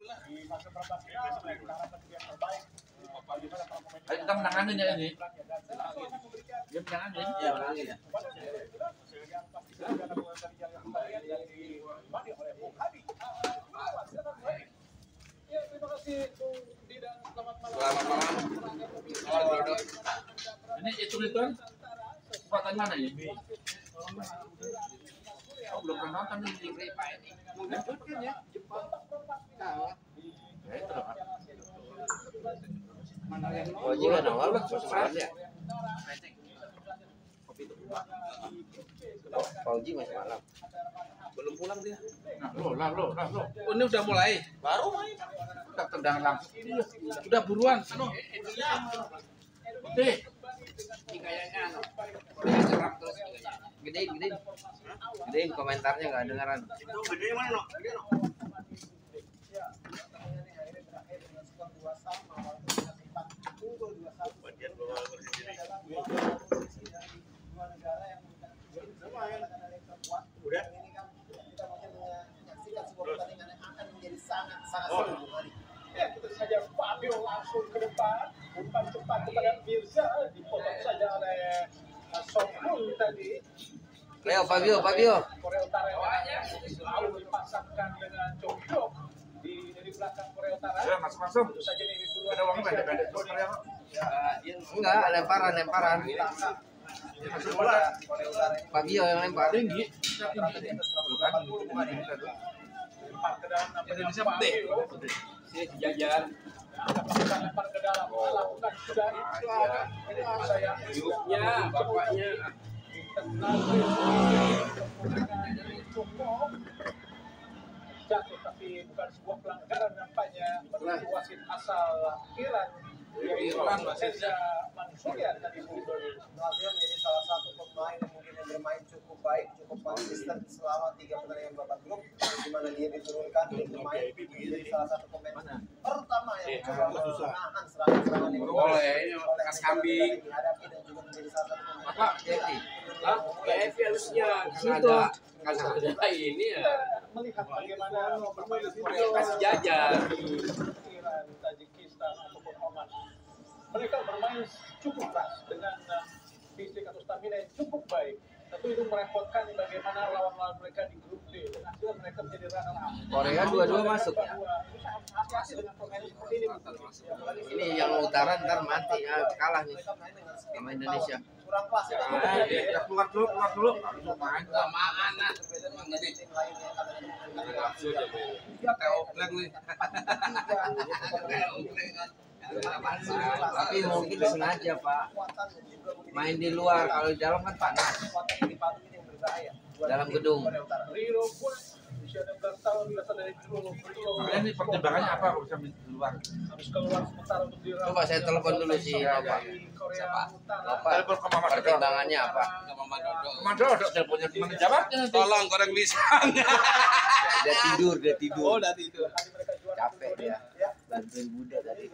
di fase perempat final kita harapkan yang terbaik. Ayo kita menangani ya ini. Dia menangani. Iya, menangani ya. Terima kasih Bung Didan, selamat malam. Selamat malam. Ini hitung-hitung kekuatan mana ini? Oh, belum pernah nonton di Grepa ini. Mengejutkan ya, Jepang kalah. Ya itu loh. Oh, jika awal ya. Fauji masih malam. Belum pulang dia. Nah, lo. Oh, ini udah mulai. Baru main. Udah tendang langsung. Udah buruan. Anu. Oke. Gedein komentarnya nggak dengaran. Gede mana no? Udah. Ya, kita saja Fabio langsung ke depan, umpan cepat kepada Mirza, dipotong saja oleh Sokun tadi. Leo Fabio. Korea Utara yang selalu dipasangkan dengan Chokyo dari belakang Korea Utara. Ya, masuk. Tentu saja ini dulu Ada uangnya pendek-pendek terus ya. Enggak, lemparan. Masuk bola. Fabio yang lempar. Tinggi. Indonesia putih. Sini jajan. Lempar ke dalam, lakukan sudah itu ada. Saya Yuknya, bapaknya. Jatuh tapi bukan sebuah pelanggaran nampaknya menurut wasit asal Iran yaitu Reza Mansurian tadi Brazil menjadi salah satu pemain yang mungkin yang bermain cukup baik, cukup konsisten selama 3 pertandingan babak grup, di mana dia diturunkan untuk bermain menjadi salah satu pemain pertama yang mencoba menahan serangan-serangan yang Boleh, ini kas kambing. dihadapi dan juga menjadi salah satu pemain Apa? Hah? Kayak harusnya karena ada ini ya. melihat bagaimana Kasih jajan. Iran, Tajikistan ataupun Oman. Mereka bermain cukup keras dengan fisik atau stamina yang cukup baik. Tentu itu merepotkan bagaimana lawan-lawan mereka di grup D. Dan akhirnya mereka menjadi runner up. Korea dua-dua masuk ya. Hati-hati dengan pemain seperti ini. Ini yang utara ntar mati ya, kalah nih sama Indonesia. kurang pas ya. Ya, keluar dulu. Main kelamaan nah. Teokleng nih. Tapi mungkin sengaja Pak, main di luar, kalau di dalam kan panas. Dalam gedung. Rio pun usia 16 tahun berasal dari Rio. Makanya ini pertimbangannya apa kalau bisa di luar? Harus keluar sementara untuk dirawat. Coba saya telepon dulu si Bapak. Siapa? Bapak, Telepon ke Mama Dodo. pertimbangannya apa? Mama Dodo. Mama Dodo teleponnya gimana jawabnya nanti? Tolong goreng pisang. Dia tidur. Oh, udah tidur. Capek dia. Bantuin Buddha tadi.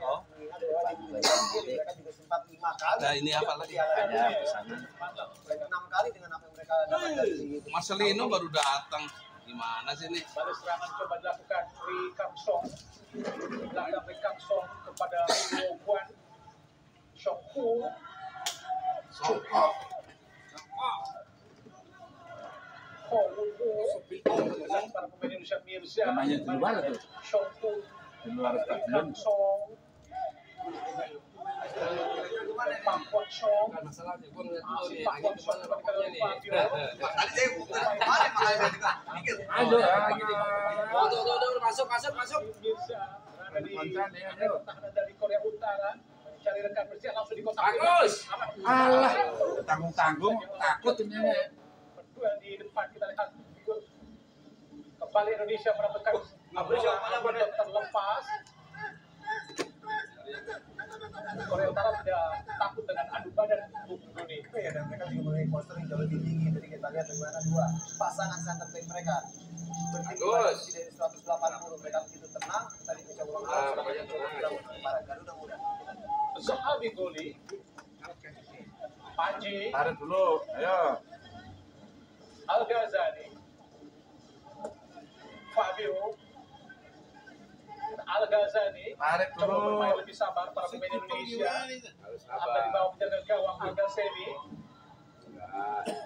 Oh. Mereka juga sempat 5 kali. Nah, ini apa lagi? Ada pesanan. 6 kali dengan apa yang mereka dapat dari Marcelino baru datang. Gimana sih nih? Pada serangan coba dilakukan Ri Kang Song. Belakang Ri Kang Song kepada Rio Guan. Shongku. Sokok. Para pemain Indonesia Mirza. Namanya di luar tuh. Shongku. Di luar Ri stadion. Kang Song. Pak Kwok Song. Masalahnya gua ngeliat Pak nih, Kwok Song kepada Fabio. Ayo, Tuh, masuk. Mirza berada di Konsen, ya, ayo. pertahanan dari Korea Utara mencari rekan bersih langsung di kotak Bagus. Alah, tanggung-tanggung, takut ini. Berdua di depan kita lihat kembali Indonesia mendapatkan bola terlepas. Korea Utara tidak takut dengan adu badan Bung Doni. ya, dan mereka juga memiliki poster yang jauh lebih tinggi. Jadi kita lihat bagaimana dua pasangan center back mereka bertinggi Bagus. dari 180. Mereka begitu tenang. Tadi bisa ulang para Garuda Muda. Zahabi Goli. Panji. Tarik dulu, ayo. Al Ghazali. Fabio. Tarik coba bermain dulu. lebih sabar para pemain Indonesia. Harus Ada di bawah penjaga gawang Michael Semi,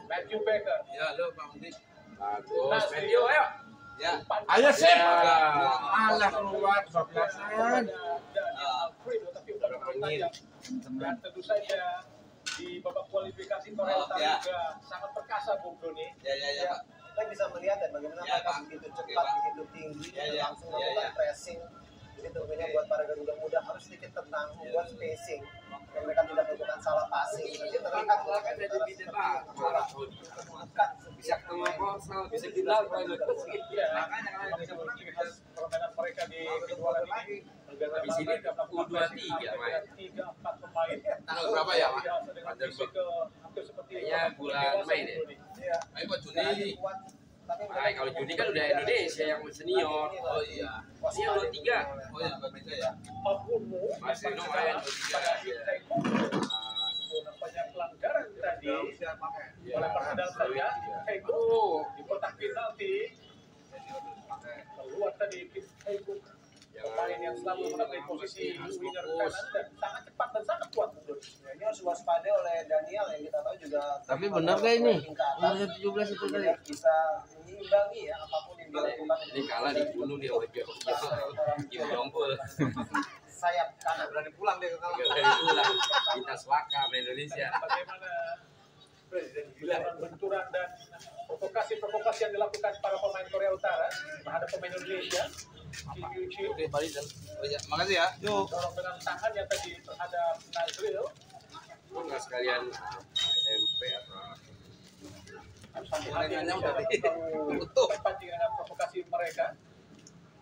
Matthew Baker. Ya, lu Bang Dik. Bagus. Matthew, ayo. Ya. Ayo sip. Ya. Malah keluar 12-an. Alfredo tapi udah bertanya. Dan tentu saja di babak kualifikasi Korea Utara Ya. juga sangat perkasa Bung Doni. Ya. Kita bisa melihat ya bagaimana Ya, mereka Pak. begitu Oke, cepat, Pak. begitu tinggi, Ya, dan ya. langsung Ya, melakukan ya. pressing. Jadi tentunya buat para Garuda Muda harus sedikit tenang, membuat spacing. Dan mereka tidak melakukan salah passing. Jadi terlihat Kan jadi beda Pak. bisa ketemu konsol, bisa kita Iya, Makanya kalau bisa menang kita permainan mereka di kejuaraan ini. Di sini U23 main. 3-4 pemain. Tanggal berapa ya, Pak? Dengan fisik hampir seperti Kayaknya bulan Mei deh. Iya. Ayo buat Juni. Tapi Nah, kalau Juni kan udah Indonesia yang senior. Oh iya. Ini yang 23. Oh iya, beda ya. Papumu Masih memang lumayan, sedang nampaknya pelanggaran tadi oleh Persendal saja. Hego di kotak penalti keluar tadi Hego, pemain yang selalu menempati posisi winger kanan dan sangat cepat dan sangat kuat. ini harus waspada oleh Daniel yang kita tahu juga. Tapi benar gak ini? Tingkatan, Umur 17 itu tadi. dia bisa menyimbangi ya apapun yang dilakukan. Ini kalah dibunuh dia oleh Kim Jong-un. Sayap kanan berani pulang dia ke kalah. Gak dari pulang. Kita swaka sama Indonesia. Bagaimana benturan dan provokasi yang dilakukan para pemain Korea Utara terhadap pemain Indonesia. Kim Yuchi Oke, balik dan. Makasih ya. Yuk. dorong dengan tangannya tadi terhadap Nazril. Kok nggak sekalian SMP atau Harus hati-hati Tangannya Indonesia udah untuk terpancing dengan provokasi mereka.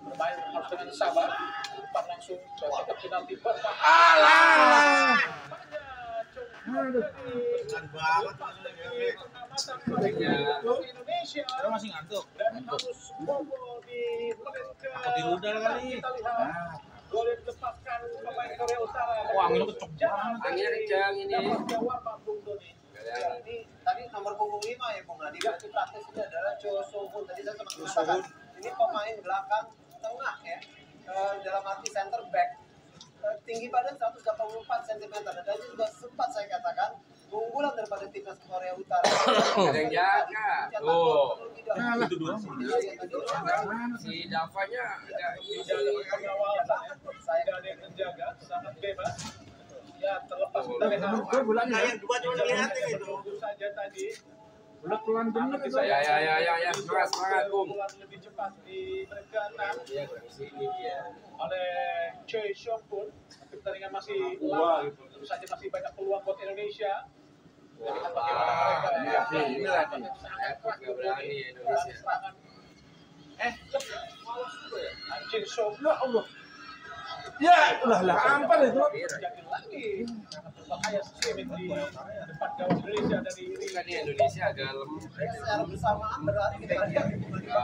Bermain harus dengan sabar. Umpan langsung ke kotak penalti bermain. Alah. Indonesia Masih ngantuk. dan harus bobol di menit ke Di rudal kali. kita lihat gol yang dilepaskan pemain Korea Utara. Wah, anginnya kenceng banget. Anginnya kencang ini. Dapat jawab Pak Bung Doni. Ya, ini tadi nomor punggung 5 ya Bung Adi. Berarti praktis ini adalah Cho Sohun. Tadi saya sempat mengatakan ini pemain belakang tengah ya. Dalam arti center back. Tinggi badan 184 cm. Dan tadi juga sempat saya katakan keunggulan daripada timnas Korea Utara. Ada yang jaga. Tuh. Itu dua. Si Davanya agak Tidak ada pengawalan, tidak ada yang menjaga, sangat bebas. Ya terlepas dari hal yang dua cuma dilihatin itu. Tentu saja tadi Pelan bener itu. Ya, semangat Bung. keunggulan lebih cepat di menit ke-6 Iya, dari sini dia. oleh Choi Seong Kun. Pertandingan masih lama, tentu saja masih banyak peluang buat Indonesia. Jadi bagaimana mereka Ya, inilah nih. sangat keras Nggak berani Indonesia. serangan. Jin Seong Ya Allah. Ya, lah ampun itu. jadi lagi sangat berbahaya streaming di depan gawang Indonesia dari Kan di Indonesia agak lemah. Secara bersamaan berlari kita lihat mereka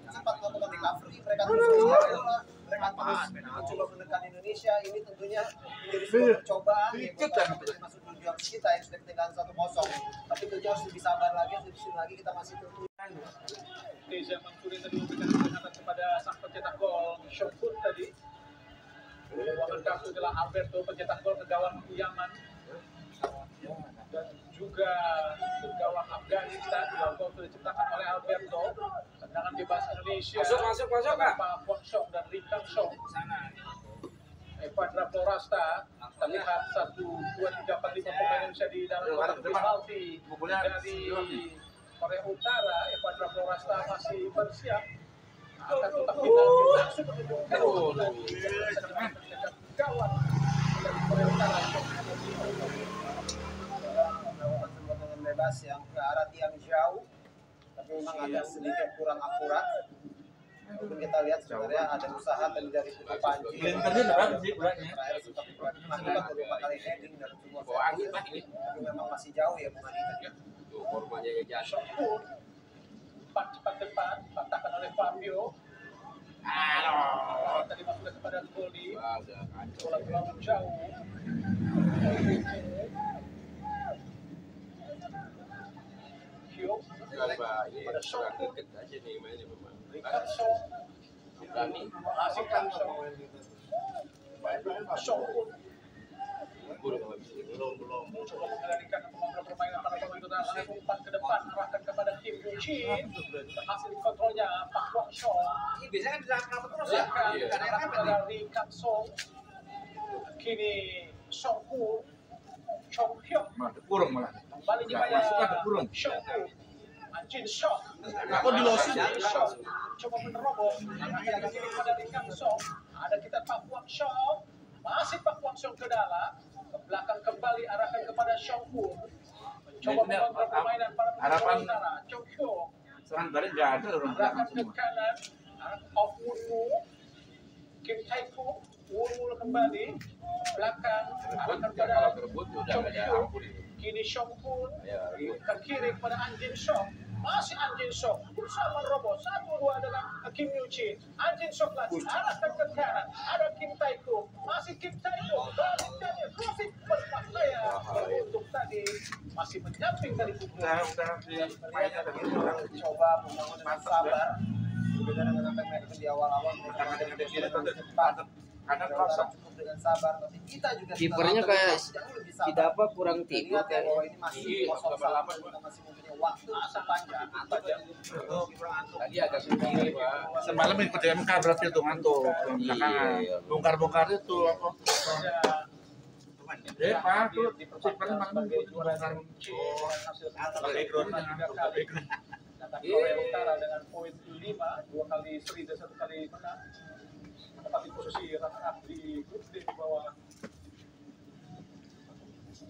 sempat melakukan recovery, mereka terus mengejar bola, mereka terus mencoba menekan Indonesia. Ini tentunya menjadi sebuah percobaan ya buat masuk tujuan kita yang sudah ketinggalan 1-0. Tapi tentunya harus lebih sabar lagi, lebih lagi kita masih tentu. Teza Mansuri tadi memberikan peringatan kepada sang pencetak gol Shopun tadi. Ruangan kartu adalah Alberto pencetak gol ke gawang Yaman dan juga ke gawang Afghanistan. Gol sudah diciptakan oleh Alberto. Tendangan bebas Indonesia. Masuk, Kak. Pak Kwon Song dan Lee Kang Song. Evandra Florasta terlihat 1, 2, 3, 4, 5 pemain Indonesia di dalam kotak penalti dari Korea Utara. Evandra Florasta masih bersiap akan tetap penalti langsung gawat dari Korea Utara. Melakukan tendangan bebas yang ke arah tiang jauh, tapi memang agak sedikit kurang akurat. Mungkin kita lihat sebenarnya ada usaha tadi dari Putu Panji. Clintonnya berapa sih beratnya? Terakhir sempat melakukan beberapa kali heading dan sebuah Bawa angin Pak ini. tapi memang masih jauh ya Bung Adi tadi. Tuh korbannya yang jatuh. Shopun empat cepat depan patahkan oleh Fabio. Tadi masuk kepada Goli. Wah, udah kacau. Bola terlalu jauh. Kyo Ini pada shock deket aja nih mainnya memang. Ricardo Berani. Masih kan Songkun Belum. coba mengendalikan mengontrol permainan pada waktu itu dan langsung umpan ke depan arahkan kepada Kim Yoo Jin. Berhasil dikontrolnya Pak Kwang Song. Ini biasanya kan dilakukan terus ya. Silakan kepada Lee Kang Song. Kini Songkun Chong Hyuk kurang malah. kembali Nggak kepada masuk ada kurang. Songkun. Anjin Shok. Aku di losin. Shok coba menerobos. Arahkan kiri kepada Lee Kang Song. Ada kita Pak Kwang Song. Masih Pak Kwang Song ke dalam. Ke belakang kembali arahkan kepada Songkun. Coba Nah, ini mengontrol permainan para harapan pemain utara. Chong Hyuk. Serangan balik nggak ada orang Arahkan belakang ke semua. kanan. Off Wunmu. Kim Tae-fu. Wunmu kembali. Belakang. Rebut, Arahkan ya, kepada kalau berebut udah Chong nggak ada Hyuk. ampun itu. Kini Songkun. Ya, rebut. Ke kiri kepada Anjin Sok. Masih Anjin Sok. Berusaha menerobos. 1-2 dengan Kim Yoo Jin. Anjin Sok lagi. Arahkan ke kanan. Ada Kim Tae-fu. Masih Kim Tae-fu. Balik dari Rosik berpakaian. Beruntung tadi. Masih menyamping dari pukul. Udah mainnya ada Coba membangun dengan sabar. Berbeda dengan apa yang mereka di awal-awal mereka ada di cepat. Karena Mereka kosong. cukup dengan sabar. Tapi kita juga Kipernya kayak jauh lebih sabar. tidak apa kurang tidur Ingat ya kan. bahwa ini masih Iya, kosong gambar sama, kita masih mempunyai waktu sepanjang. Tadi agak sendiri, Pak. Semalam ikut MK berarti itu ngantuk belakangan. Iya. Bongkar-bongkar itu apa? Pak tuh diperpanjang malam sebagai itu juara bongkar. hasil Background background. Datang Korea Utara dengan poin 5, 2 kali seri dan 1 kali menang. Menempati posisi runner up di grup D di bawah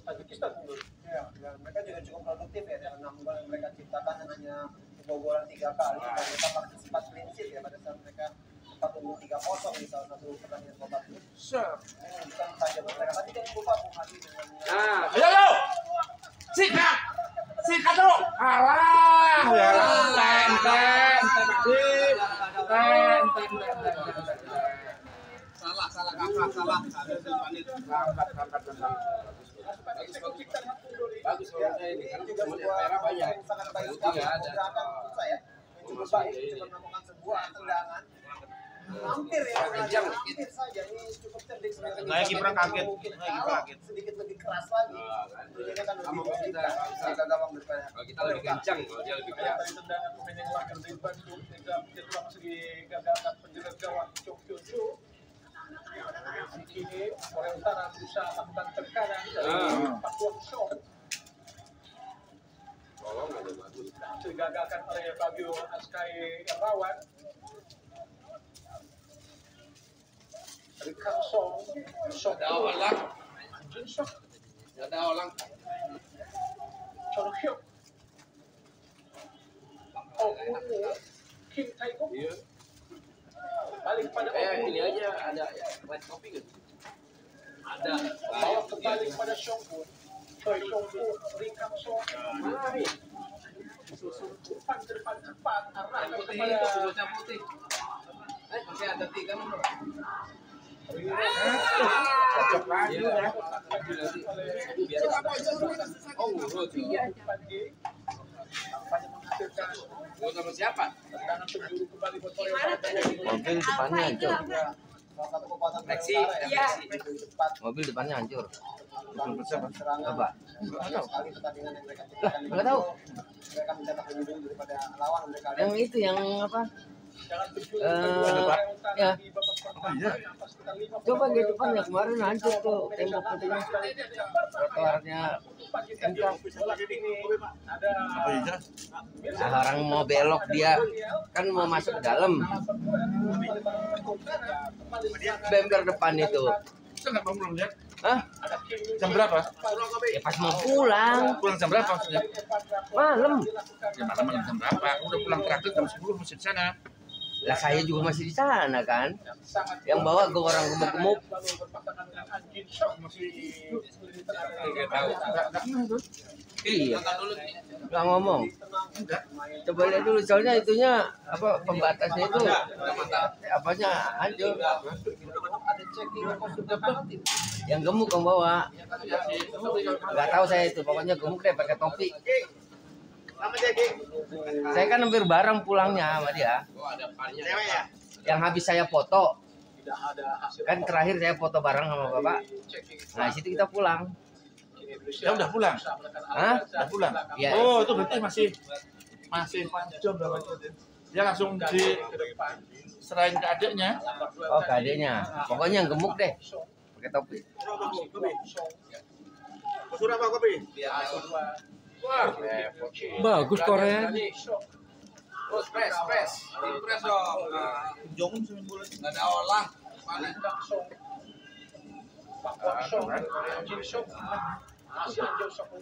Tajikistan unggul. Ya, dan mereka juga cukup produktif ya dengan 6 gol yang mereka ciptakan dan hanya kebobolan 3 kali. Dan mereka partisipasi clean sheet ya pada saat mereka sempat unggul 3-0 di salah satu pertandingan babak grup. Ini menunjukkan saja bahwa mereka tadi jangan lupa Bung Hadi dengan Nah, Ayo lo. Sikat lo. Alah, ya ten. salah kakak, salah. Bagus ya, kalau saya ini ini kan juga cuma sebuah merah banyak. yang sangat baik Putih sekali. nggak ada. Gerakan menurut saya yang cukup baik, coba melakukan sebuah tendangan. Hampir ya, Kencang. hampir saja. Ini cukup cerdik sebenarnya. Nggak, kipernya kaget. Mungkin Nggak, kiper kalau kaget. sedikit lebih keras lagi. Ini kan lebih kita gawang daripada. Kalau kita lebih kencang, kalau dia lebih keras. Tadi tendangan pemain yang lahir dari Bandung sehingga menjadi masih digagalkan penjaga gawang Chong Hyun Soo. Kini Korea Utara berusaha melakukan tekanan dari Pak Kwang Song. Tolong ada bagus. Digagalkan oleh Fabio Askai Rawan. Dari Kang Song, Song Ada orang, Anjin Sok, ada orang. Chong Hyuk, Oh Wunmu, Kim Tae-fu, Iya. balik pada Oh Ini Wunmu, aja ada white copy kan? Ada. bawa kembali kepada Songkun, Choi Songkun, Lee Kang Song, Mari. umpan ke depan cepat, arahkan Putih kepada itu bocah putih. Masih ada 3 nomor. Cocok lagi ya. Oh, urut. Tampaknya menghasilkan Urut sama siapa? tendangan penjuru kembali buat Korea Utara. Mobil depannya hancur. Salah satu kekuatan Lexi. Korea Utara ya, Lexi cepat. Mobil depannya hancur. Serangan. Apa? Banyak sekali pertandingan yang mereka ciptakan. nggak tahu. Mereka mencetak lebih dulu daripada lawan mereka. Yang itu yang apa? Jangan penjuru Eh, kedua Korea Utara ya. di babak pertama. Apa sekitar 5 Coba di depannya kemarin hancur tuh tembok itunya. Trotoarnya kencang. Ada Nah, orang mau belok dia kan mau masuk ke dalam. Bemper depan itu. Kita nggak mau belum lihat. Hah? Jam berapa? Ya pas mau pulang. Pulang jam berapa maksudnya? Malam. Ya malam jam berapa? Udah pulang terakhir jam 10 masih di sana. Lah saya juga masih di sana kan. Yang bawa gue orang gemuk-gemuk. Nggak tahu. Nggak ngeh tuh. Iya. Nonton dulu. Nggak ngomong. Coba lihat dulu soalnya itunya apa pembatasnya itu apanya hancur. Yang gemuk yang bawa. Nggak tahu saya itu pokoknya gemuk deh pakai topi. Saya kan hampir bareng pulangnya sama dia. Oh, ada parnya. yang habis saya foto. Tidak ada hasil. Kan terakhir saya foto bareng sama Bapak. Nah, situ kita pulang. Ya udah pulang. Hah? Udah pulang. Iya. Oh, itu berarti masih jam berapa itu? Dia langsung diserahin ke adiknya. Oh, ke adiknya. Pokoknya yang gemuk deh. Pakai topi. Surah apa kopi? Bagus Korea. Terus press dong. Jong seminggu bulan. Nggak ada olah. Mana?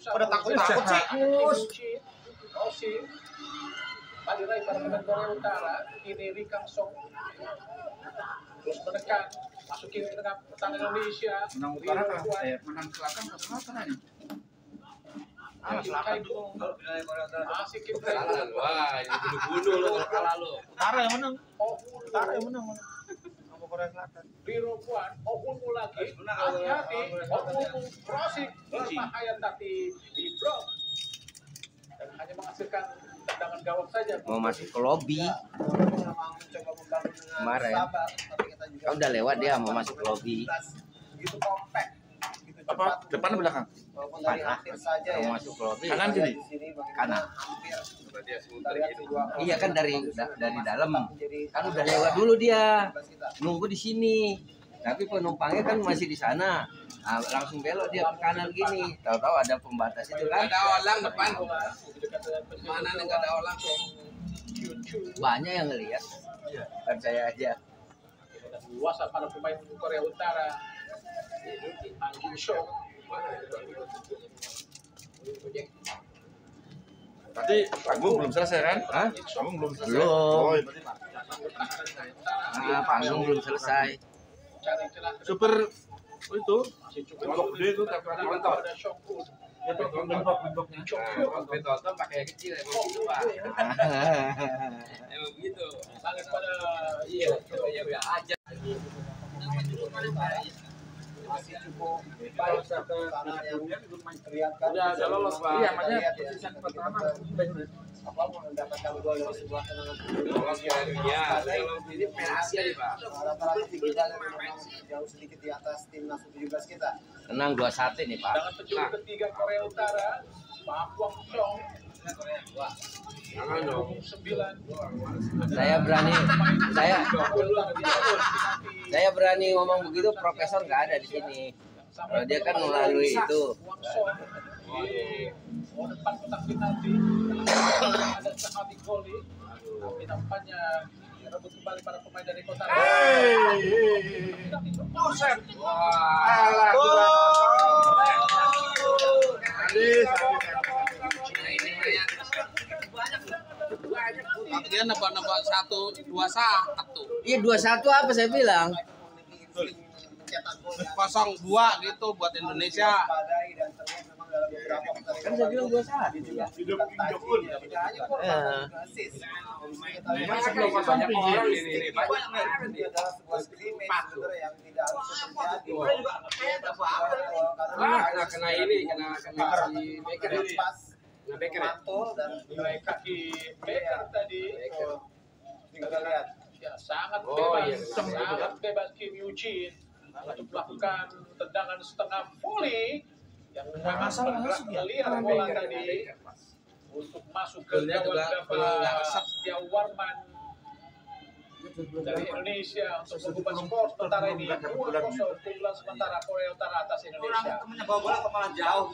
Pada takut-takut sih. Tadi Rai para pemain Korea Utara, ini Ri Kang Song terus menekan, masukin ke tengah pertahanan Indonesia. Menang utara menang selatan ke selatan ini. Selatan tuh masih kita. Wah, ini bunuh-bunuh lo kalau kalah lo. Utara yang menang. Utara yang menang. Sama Korea Selatan. Biro Puan, Opunmu lagi, hati-hati, Opunmu crossing, berbahaya tapi di blok dan hanya menghasilkan tendangan gawang saja. Mau masuk ke lobby. Kemarin. Kan udah lewat dia mau masuk ke lobby. Begitu compact. Begitu Apa? cepat. Depan atau belakang? Walaupun dari akhir saja Mau ya. masuk ke lobby. Kanan kiri? Kanan. Hampir. Berarti ya Kita lihat dua. Iya kan dari dalam. Menjadi Kan udah lewat dulu dia. bebas kita. Nunggu di sini. Tapi penumpangnya kan masih di sana. Nah, langsung belok dia ke kanan gini. Tahu-tahu ada pembatas itu nggak kan. ada olang depan. Mana nih nggak ada olang? Banyak yang ngelihat. Kan saya aja. Luas para pemain Korea Utara. Angin Show. Tadi panggung belum selesai kan? Hah? Panggung belum selesai. Belum. Oh, iya, berarti Nah, panggung belum selesai. super itu gembok gede itu Ada Shokun. ya gemboknya. Betul pakai kecil emang gitu pak. Emang begitu. Lanjut pada Iya, ya aja. Masih cukup baik karena yang kelihatan Udah lolos, Pak. Iya, makanya posisi pertama apa mendapatkan gol dari sebuah tendangan Lolos Piala Dunia. Ini Piala Asia nih pak. rata-rata tinggi kita memang jauh sedikit di atas timnas U17 kita. Tenang 2-1 nih, Pak. dengan penjuru ketiga Korea Utara, Pak Wang Chong. Jangan dong. 9. Saya berani ngomong begitu, profesor nggak ada di sini. Kalau dia kan melalui itu. Wang Song di depan kotak penalti. Ada Sahati Goli. Tapi nampaknya rebut kembali para pemain dari kota. Dia nambah 1-2-1. Iya 2-1 apa saya bilang? 0-2 gitu buat Indonesia. Padai dan terlihat memang dalam beberapa pertandingan Kan saya bilang 2-1 ya. tidak hanya gol Eh. juga assist. Banyak orang ini banyak. Ini adalah sebuah scrimmage sebenarnya yang tidak harus terjadi. Kena ini, kena si Baker ya. Pas Kena Baker ya. mantul dan Nilai kaki Baker tadi. kita lihat Ya, sangat Oh, bebas, iya. sangat bebas Kim Eugene untuk melakukan tendangan setengah volley yang memang bergerak melihat bola tadi untuk masuk ke Golnya juga gawang nggak resep. Setia Warman dari Indonesia untuk mengubah skor sementara ini 2-0 keunggulan sementara Korea Utara atas Indonesia. bawa bola kepala jauh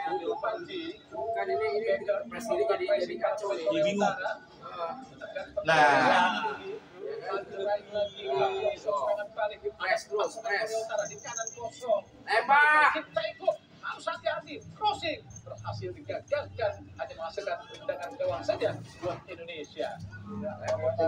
Untuk Panji, Kan ini Baker press ini jadi kacau nih. Korea bingung. Utara. Nah. Press terus, press. Di kanan kosong. Tembak. Kita ikut. Harus hati-hati. Crossing berhasil digagalkan. Hanya menghasilkan tendangan gawang saja buat Indonesia.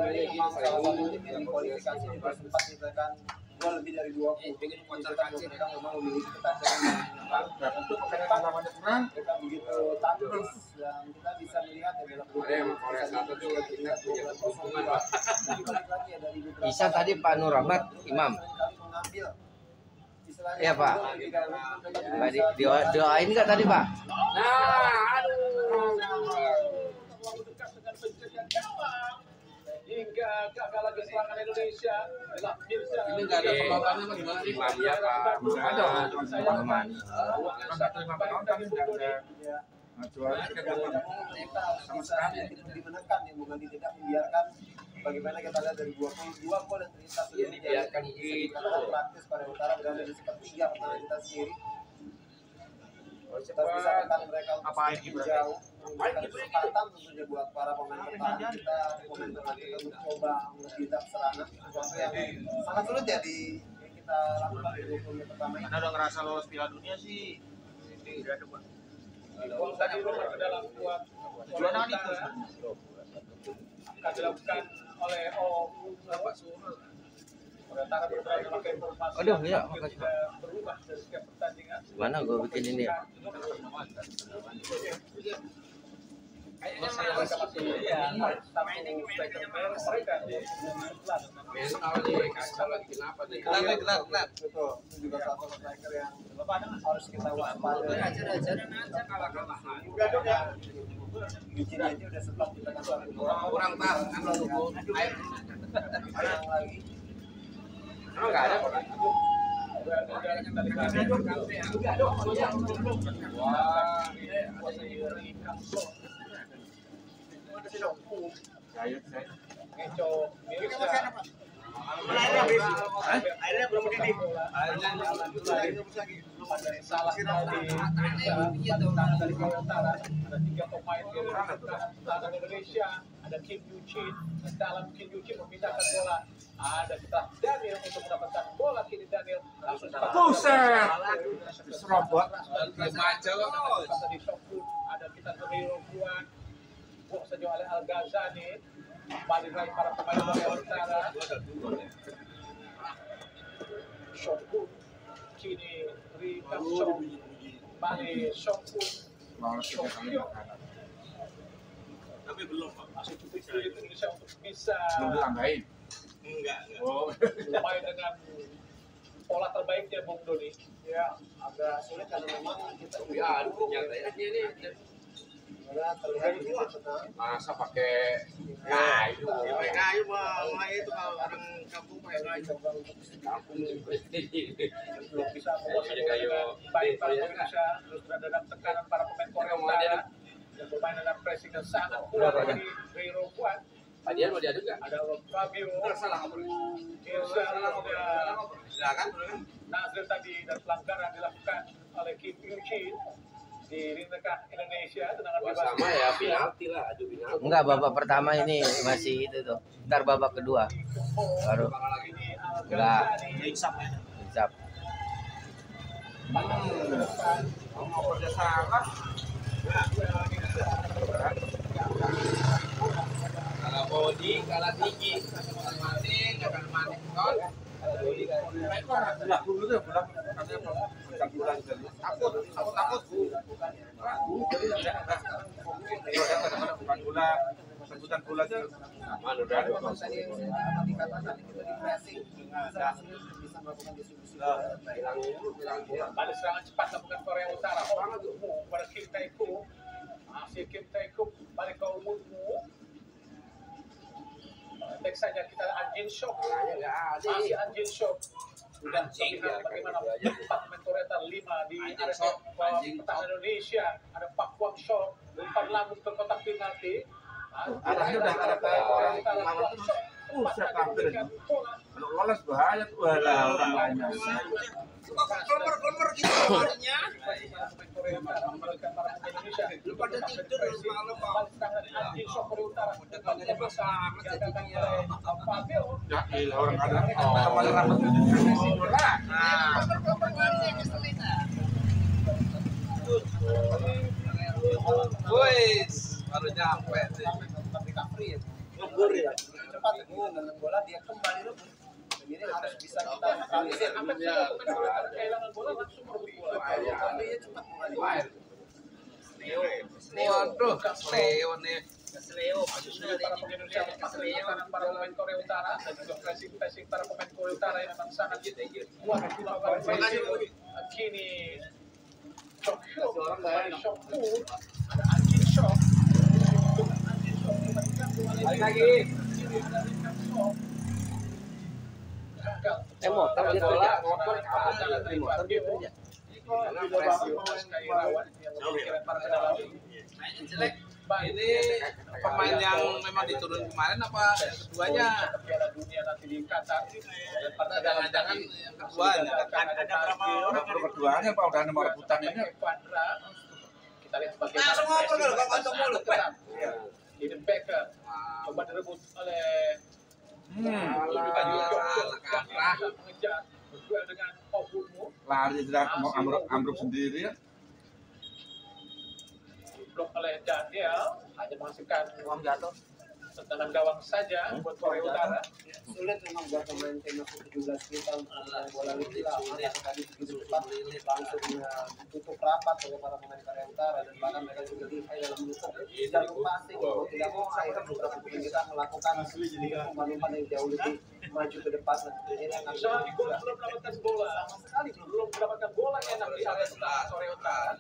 ini salah satu tim yang kualifikasi juga sempat diberikan gol lebih dari 20. Bikin konser Jadi mereka memang memiliki ketajaman yang Tentu pertandingan namanya menang. mereka begitu taktis dan kita bisa melihat ya dalam Ada yang Korea Selatan juga kita punya keuntungan pak. lagi ya dari beberapa Bisa tadi Pak Nur Rahmat Imam. seringkali mengambil istilahnya Iya, Pak. gol lebih dari mereka juga Pak, bisa doain nggak tadi Pak? Nah, aduh. Terlalu dekat dengan penjaga gawang. Jadi hingga gagal lagi serangan Indonesia. Adalah Mirza. Ini nggak ada penontonnya mas gimana sih? Imamnya Pak. Ada pengalaman. kan satu lima penonton nggak ada jualnya Kita harus bisa dimenangkan ya, bukan tidak membiarkan. Bagaimana kita lihat dari 22 gol yang tercipta Ini dibiarkan gitu. praktis Korea Utara berada di sepertiga pertahanan kita sendiri. Kita bisa tekan mereka untuk semakin jauh, memberikan kesempatan tentunya buat para pemain bertahan kita, pemain tengah kita untuk coba menghidap serangan, sesuatu yang sangat sulit ya di yang kita lakukan di 20 menit pertama ini. karena udah ngerasa lolos Piala Dunia sih ini udah ada Pak. Gol tadi nomor ke dalam buat Tujuannya kan itu akan dilakukan oleh Pak Suhul. Korea berperan memakai formasi Aduh, ya, yang makasih, tidak berubah dari setiap pertandingan. Mana gue bikin ini ya? Kayaknya mereka masih satu striker mereka di 19. Mental nih, kacau lagi kenapa nih? Betul, itu juga satu striker yang harus kita waspadai. Juga dong ya. Bikin aja udah sempat kita kan satu Kurang tahu kan lo air. yang lagi. Emang nggak ada kok. Airnya berapa ini? Salah dari Korea Utara. Ada 3 pemain dari selatan Indonesia. Ada Kim Yoo Chin. Dalam Kim Yoo Chin memindahkan bola. Ada kita Daniel untuk mendapatkan bola. Kini Daniel langsung Buset! Serobot. ada kita Teriro Kuan. Buang sejauh oleh Al Ghazani. Balik lagi para pemain Korea Utara. Shokun. Kini Rika Shok. Balik Shokun. Lolos 3 kali makanan. Tapi belum Pak. Masih cukup sulit Indonesia untuk bisa Belum ditanggain. enggak. Oh. Main dengan pola terbaiknya Bung Doni. Ya, agak sulit karena memang kita Ya, aduh nyatanya dia nih. karena terlihat juga tenang. Masa pakai kayu? Kayu mah itu kalau orang kampung pakai kayu coba untuk Belum bisa menguasai Kayu. baik para Indonesia terus berada dalam tekanan para pemain Korea Utara yang bermain dengan pressing yang sangat kuat dari Riro Kuan. Adian mau diadu nggak? Ada Fabio, Salah nggak boleh. Mirza, ada Silakan. Nazril tadi dan pelanggaran dilakukan oleh Kim Yoo Chin di ring tengah Indonesia tendangan Wah, bebas. sama ya penalti lah, adu penalti. Enggak, babak pertama ini masih itu tuh. Ntar babak kedua baru Ini enggak Hisap ya. hisap. Mau kerja sama. Kalau body, kalau tinggi, kalau mati, nggak akan mati. Kon. Lah dulu tuh pulang katanya bukan bulan kali. Takut. Bukan gula, sebutan gula tuh. Mana udah ada. tadi dikatakan kita di pressing bisa melakukan distribusi bola. Bilang bola. Ada serangan cepat lakukan Korea Utara. Pada Kim Tae-ku. Masih Kim Tae-ku balik ke umurmu. Baik saja kita Anjin Shock. Nggak ada. Masih Anjin Shock. Sudah Anjing, terlihat ya. bagaimana 4 pemain Korea Utara 5 di Anjing area Shock, anjing pertahanan Shock. Indonesia. Ada Pak Kwang Shock. Lempar lambung ke kotak penalti. Arahnya udah arah ke Korea Utara. malam Kwang terus. Shock. Buset, hampir. Kalau lolos bahaya tuh. Walah, orang banyak. Kelemar gitu warnanya. Lu pada tidur malam Ya, orang ada. Sama dengan bola. Wes, baru nyampe sih. Ngebur ya. Cepat dengan bola dia kembali rebut. Dan ini harus bisa kita realisir. kehilangan bola langsung merebut bola. Tapi ya cepat kembali. Waduh, Leo nih. Para pemain Indonesia melakukan para pemain Korea Utara dan juga pressing para pemain Korea Utara yang memang sangat kuat di lapangan pressing. Kini Chokhyuk dari Shokun ada Anjin Shock. Anjin Shock Lagi. dari Kang Sok. Gagal. Motor dia kerja. Motor dia kerja. Mainnya jelek. Ini pemain yang memang diturun kemarin apa yang keduanya? Piala Dunia nanti di Qatar. Jangan-jangan yang keduanya. Ada berapa orang keduanya Pak udah nomor rebutan ini? Kita lihat bagaimana Eden Becker coba direbut oleh mengejar berduel dengan Obumu. Lari tidak mau ambruk sendiri ya. Blok oleh Daniel, hanya menghasilkan uang jatuh tendangan gawang saja buat Korea Utara. Sulit memang buat pemain timnas U17 kita untuk menang bola itu lah. Tadi begitu cepat langsung ditutup rapat oleh para pemain Korea Utara dan bahkan mereka juga lihai dalam menutup jalur passing. Mau tidak mau akhirnya beberapa pemain kita melakukan umpan-umpan yang jauh lebih maju ke depan dan ini akan belum mendapatkan bola sama sekali, belum mendapatkan bola enak di area tengah Korea Utara.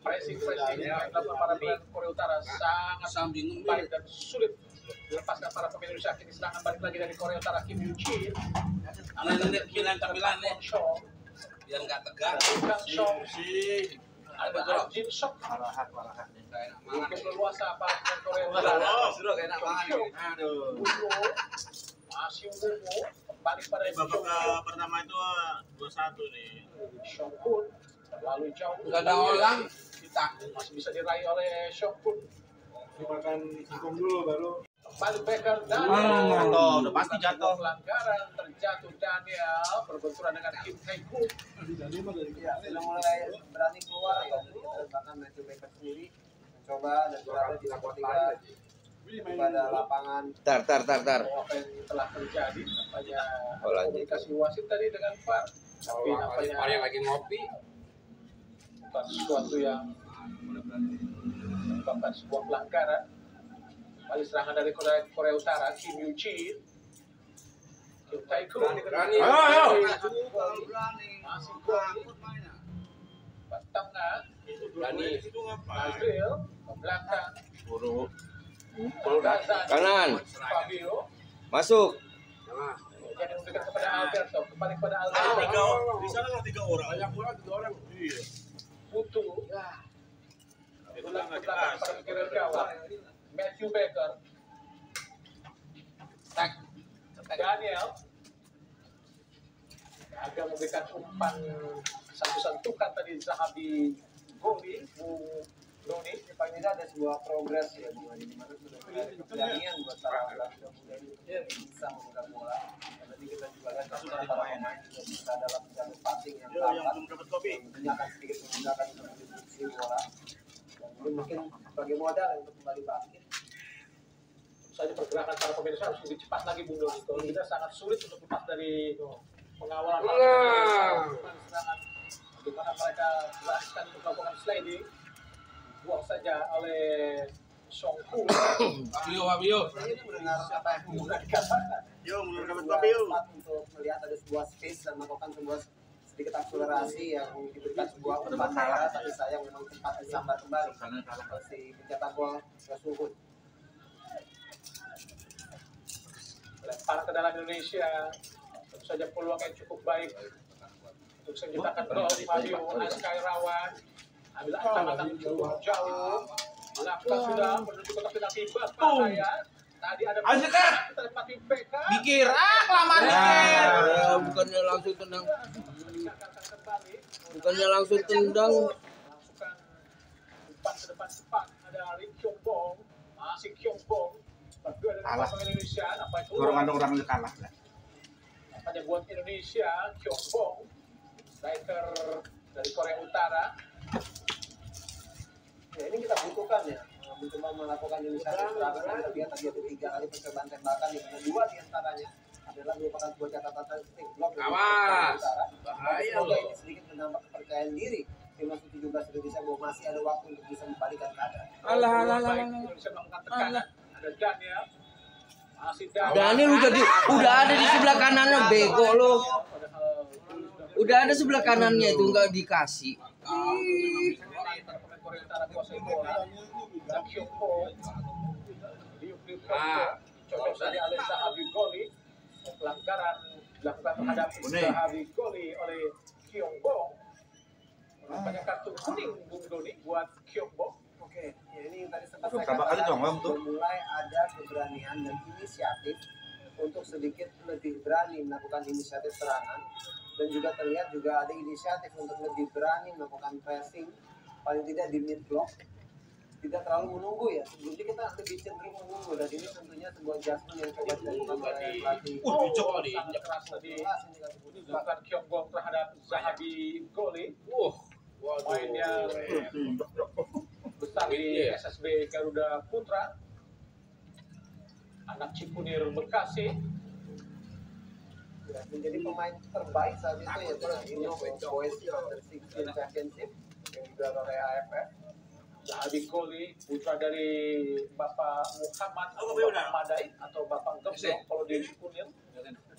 Pressing yang dilakukan para pemain Korea Utara sangat bingung baik dan sulit melepaskan para pemain Indonesia. Kini serangan balik lagi dari Korea Utara, Kim Yoo Jin. Ini tampilan nih biar nggak tegang. Kang Sok ada Jin Sok Walahan. untuk leluasa para pemain Korea Utara. Sudah kayak enak banget. Aduh. Masih Wumu kembali pada Babak pertama itu 2-1 nih. Shokun terlalu jauh. Nggak ada orang. Kita masih bisa diraih oleh Shokun. Dimakan singkong dulu baru. Kembali Becker dan Jatuh, udah pasti jatuh. Pelanggaran terjatuh Daniel berbenturan dengan Kim Tae-kum. ya, sudah mulai berani keluar ya. Bahkan Matthew Becker sendiri mencoba dan berada di sepertiga pada lapangan. Tar. Apa yang telah terjadi nampaknya komunikasi wasit tadi dengan VAR, tapi nampaknya Orang lagi ngopi. bukan sesuatu yang menyebabkan sebuah pelanggaran. Kembali serangan dari Korea Utara, Kim Yoo Jin, Kim Tae-kum, Berani. Ayo. masih gol, tengah, Berani. Nazril ke belakang, Buru. Kanan. Fabio, Masuk. jadi memberikan kepada Alberto, kembali kepada Di Alberto, sana kan 3 orang. Banyak bola 3 orang. Iya. Putu, ulang ke belakang pada kiri gawang, Matthew Becker, Daniel, agak memberikan umpan satu sentuhan tadi Zahabi Goli, Bruni. Paling tidak ada sebuah progres ya di mana sudah mulai keberanian buat para muda ini untuk bisa memegang bola. Dan nanti kita juga lihat para pemain juga bisa dalam jalur passing yang Yang tepat, belum dapat kopi. menggunakan sedikit menggunakan untuk mendistribusi bola. Dan ini mungkin sebagai modal untuk kembali bangkit. Saja pergerakan para pemirsa harus lebih cepat lagi Bung Doni. Kalau tidak sangat sulit untuk lepas dari pengawalan serangan. Bagaimana mereka berhasil untuk melakukan sliding, buang saja oleh Songku. Fabio. Ini mendengar apa yang sudah dikatakan. Yo, belum dapat Sebuah kopi yuk. tempat untuk melihat ada sebuah space dan melakukan sebuah sedikit akselerasi yang diberikan sebuah umpan merah, tapi sayang memang tempat disambar kembali. Si pencetak gol Yasuhun. Lempar ke dalam Indonesia, tentu saja peluang yang cukup baik untuk menciptakan gol. Fabio Askai Rawan ambil ancaman cukup jauh, lakukan sudah menuju ke kotak penalti bahaya. Tadi ada terlempati PK. Mikir, kelamaan Bukannya langsung tendang. Kembali. Bukannya langsung tendang. Masukkan umpan ke depan cepat. Ada Lim Kyung Bong, masih Kyung Bong. Berdua dengan Kalah. pasang Indonesia. Apa itu? Orang kalah. Hanya buat Indonesia, Kyung Bong, striker dari Korea Utara. Ya, ini kita butuhkan ya. Mencoba melakukan inisiatif serangan yang terlihat tadi ada 3 kali percobaan tembakan di mana 2 diantaranya adalah merupakan sebuah catatan penting blok dari Korea Utara. Bahaya Semoga loh. ini sedikit menambah kepercayaan diri timnas U17 Indonesia bahwa masih ada waktu untuk bisa membalikan keadaan. Alah. Indonesia melakukan tekanan. Ada Daniel. Masih Daniel udah ada di sebelah kanannya, bego lo. Udah ada sebelah kanannya itu nggak dikasih. Korea Utara kuasai bola. Kyung Bong. Cocok dari oleh Zahabi Goli. Pelanggaran dilakukan terhadap Zahabi Goli oleh Kyongbong. Banyak kartu kuning Bung Doni buat Kyongbong. Oke, ya ini yang tadi sempat saya Berapa kali dong, Bang, tuh? mulai ada keberanian dan inisiatif untuk sedikit lebih berani melakukan inisiatif serangan, dan juga terlihat juga ada inisiatif untuk lebih berani melakukan pressing, paling tidak di mid block, tidak terlalu menunggu ya. Sebelumnya kita lebih cenderung menunggu, dan ini tentunya sebuah adjustment yang coba dilakukan oleh pelatih. Sangat keras tadi dilakukan Kyongbong terhadap Zahabi Goli. Main yang besar di SSB Garuda Putra, anak Cikunir Bekasi, Ya, menjadi pemain terbaik saat itu ya Bang. Ini Boys Under 16 Championship yang digelar oleh AFF. Zahabi Goli, putra dari Bapak Muhammad atau Bapak Madai atau Bapak Gemblong kalau di Cikunir,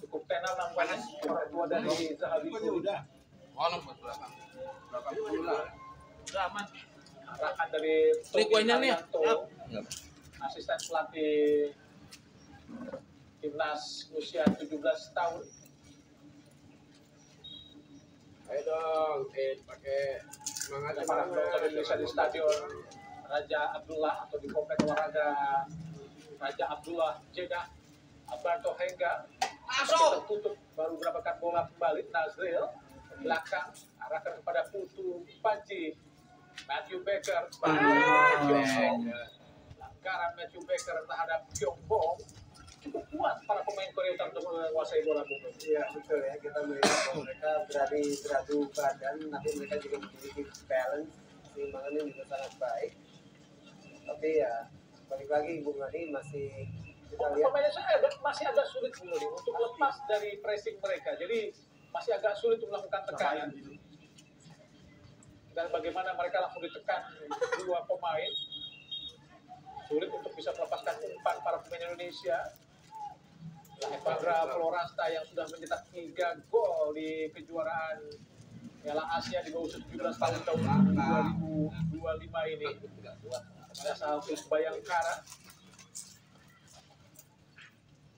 cukup tenar nampaknya. Orang tua dari Zahabi Goli. Arahan dari Tommy Haryanto, asisten pelatih timnas usia 17 tahun. Ayo dong, pakai semangat Para penonton Indonesia di Stadion Raja Abdullah atau di Komplek Olahraga Raja Abdullah Jeddah. Alberto Hengga tertutup, baru mendapatkan bola kembali. Nazril belakang, arahkan kepada Putu Panji. Matthew Baker, pelanggaran Matthew Baker terhadap Kyongbong. Cukup kuat para pemain Korea Utara untuk menguasai bola bumi. Iya betul ya, kita melihat bahwa mereka beradu badan, tapi mereka juga memiliki balance, keseimbangannya juga sangat baik. Tapi ya balik lagi Bung Adi masih kita lihat Pemainnya masih agak sulit dulu untuk lepas dari pressing mereka. Jadi masih agak sulit untuk melakukan tekanan. Dan bagaimana mereka langsung ditekan dua pemain, sulit untuk bisa melepaskan umpan para pemain Indonesia. Evandra Florasta yang sudah mencetak 3 gol di kejuaraan Piala Asia di bawah 17 tahun 2025 ini. Asal Bayangkara.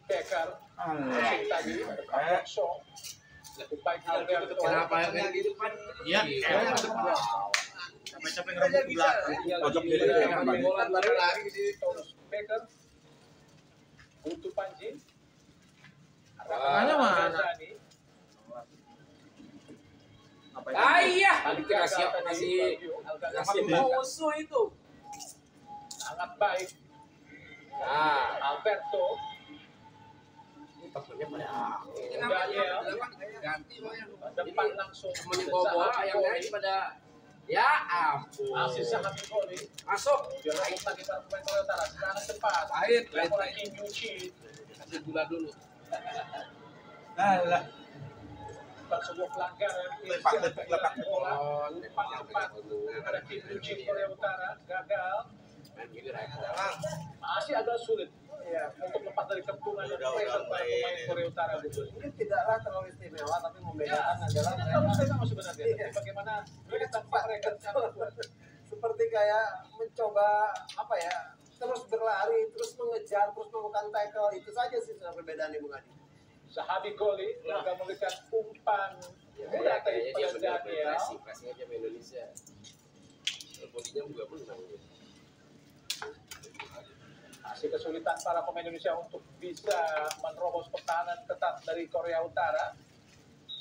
Becker, passing tadi, ada Song. Baik Alberto. Kenapa kayak gitu kan? Iya. Capek-capek ngerebut ke belakang. Pojok diri. Bola lari-lari di Thomas Becker. Untuk Panji. Tangannya mana? Iya, kasih musuh itu. Sangat baik. Nah, Alberto. Daniel. Depan langsung. temenin bawa bola yang lain pada ya ampun. Masih sangat Goli. Masuk. Dia langsung lagi para pemain Korea Utara. Serangan cepat. Pahit. Laporan Kim Yuchi. Kasih gula dulu. Alah. Bukan sebuah pelanggaran. Lepak. Bola. Umpan cepat. Ada Kim Yuchi Korea Utara. Gagal. Masih agak sulit ya untuk lepas dari kepungan dan pressure para pemain Korea Utara. mungkin tidaklah terlalu istimewa, tapi membedakan adalah Ini kalau saya tahu sebenarnya tapi bagaimana mereka tanpa mereka seperti kayak mencoba apa ya, terus berlari, terus mengejar, terus melakukan tackle, itu saja sih sebenarnya perbedaannya Bung Adi. Zahabi Goli yang akan memberikan umpan mudah tadi pada Daniel. Pressing aja sama Indonesia. Bodinya juga menang. Masih kesulitan para pemain Indonesia untuk bisa menerobos pertahanan ketat dari Korea Utara.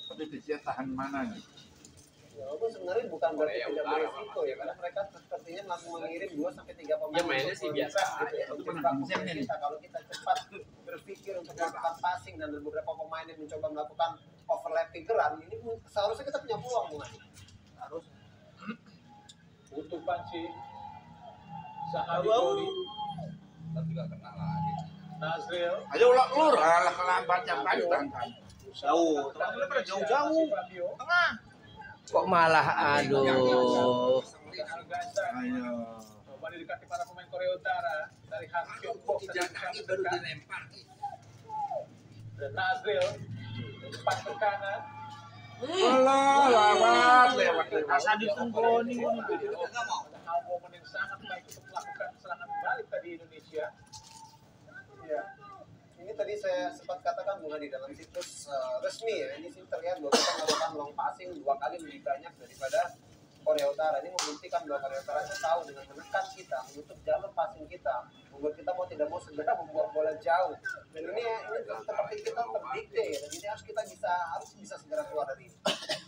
Tapi dia tahan mana nih? Ya, walaupun sebenarnya bukan berarti Korea tidak Utara, beresiko ya, karena mereka sepertinya mampu mengirim 2-3 pemain. Ya, mainnya sih biasa aja. Itu kita kalau kita cepat berpikir untuk melakukan passing dan ada beberapa pemain yang mencoba melakukan overlapping geran, ini seharusnya kita punya peluang bukan? Harus. Butuh Panci. Zahabi Goli. Tapi nggak kena lagi. Nazril. Ayo ulur, alah kelambat yang tadi tantan. Jauh, teman-teman pada jauh-jauh. Tengah. Kok malah aduh. Ayo. Coba didekati para pemain Korea Utara dari Han Kyung-bok Baru dilempar. dan Nazril empat ke kanan. Alah, lewat. Asal ditunggoni. Ada hal momen yang sangat baik untuk melakukan serangan balik tadi Indonesia. Ya. saya sempat katakan bukan di dalam situs resmi ya, ini sih terlihat bahwa kita melakukan long passing 2 kali lebih banyak daripada Korea Utara. Ini membuktikan bahwa Korea Utara itu tahu dengan menekan kita, menutup jalur passing kita, membuat kita mau tidak mau segera membuat bola jauh. Dan ini seperti kita terdikte ya, dan ini harus bisa segera keluar dari ini.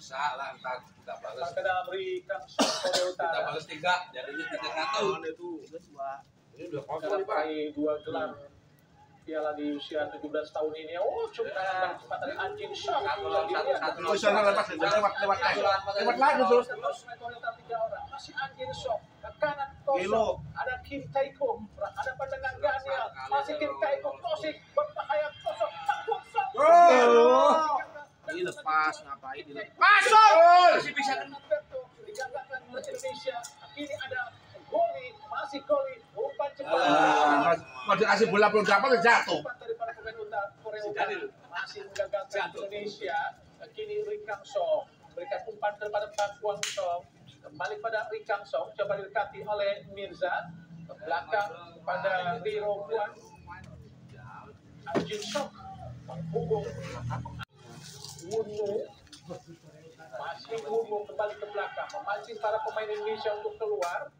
Salah, ntar kita balas. Ke dalam Rikang Song Korea Kita Utara. balas 3, jadinya 3-1. Ini udah kosong nih, Pak. Meraih 2 gelar piala di usia 17 tahun ini. Oh, cukup cepat dari Anjin Shang. Itu sana lepas, lewat lagi terus. Masih Anjin Shang. Ke kanan kosong. Kilo. Ada Kim Tae-ko. Ada pendengar Daniel. Masih Kim Tae-ko. Crossing. Berbahaya kosong. Tak kosong. Ini lepas, ngapain dilepas? Masuk! Masih bisa digagakan oleh Indonesia. Kini ada Goli. Masih Goli. Umpan cepat. Mau dikasih bola belum dapat jatuh. Cepat dari para pemain Korea Utara masih menggagalkan Indonesia. Kini Ri Kang Song berikan umpan kepada Pak Kwang Song. Kembali pada Ri Kang Song, coba didekati oleh Mirza. Ke belakang pada Ri Ro Kwan. Anjin Song menghubung Wunmu. Masih Wunmu kembali ke belakang, memancing para pemain Indonesia untuk keluar.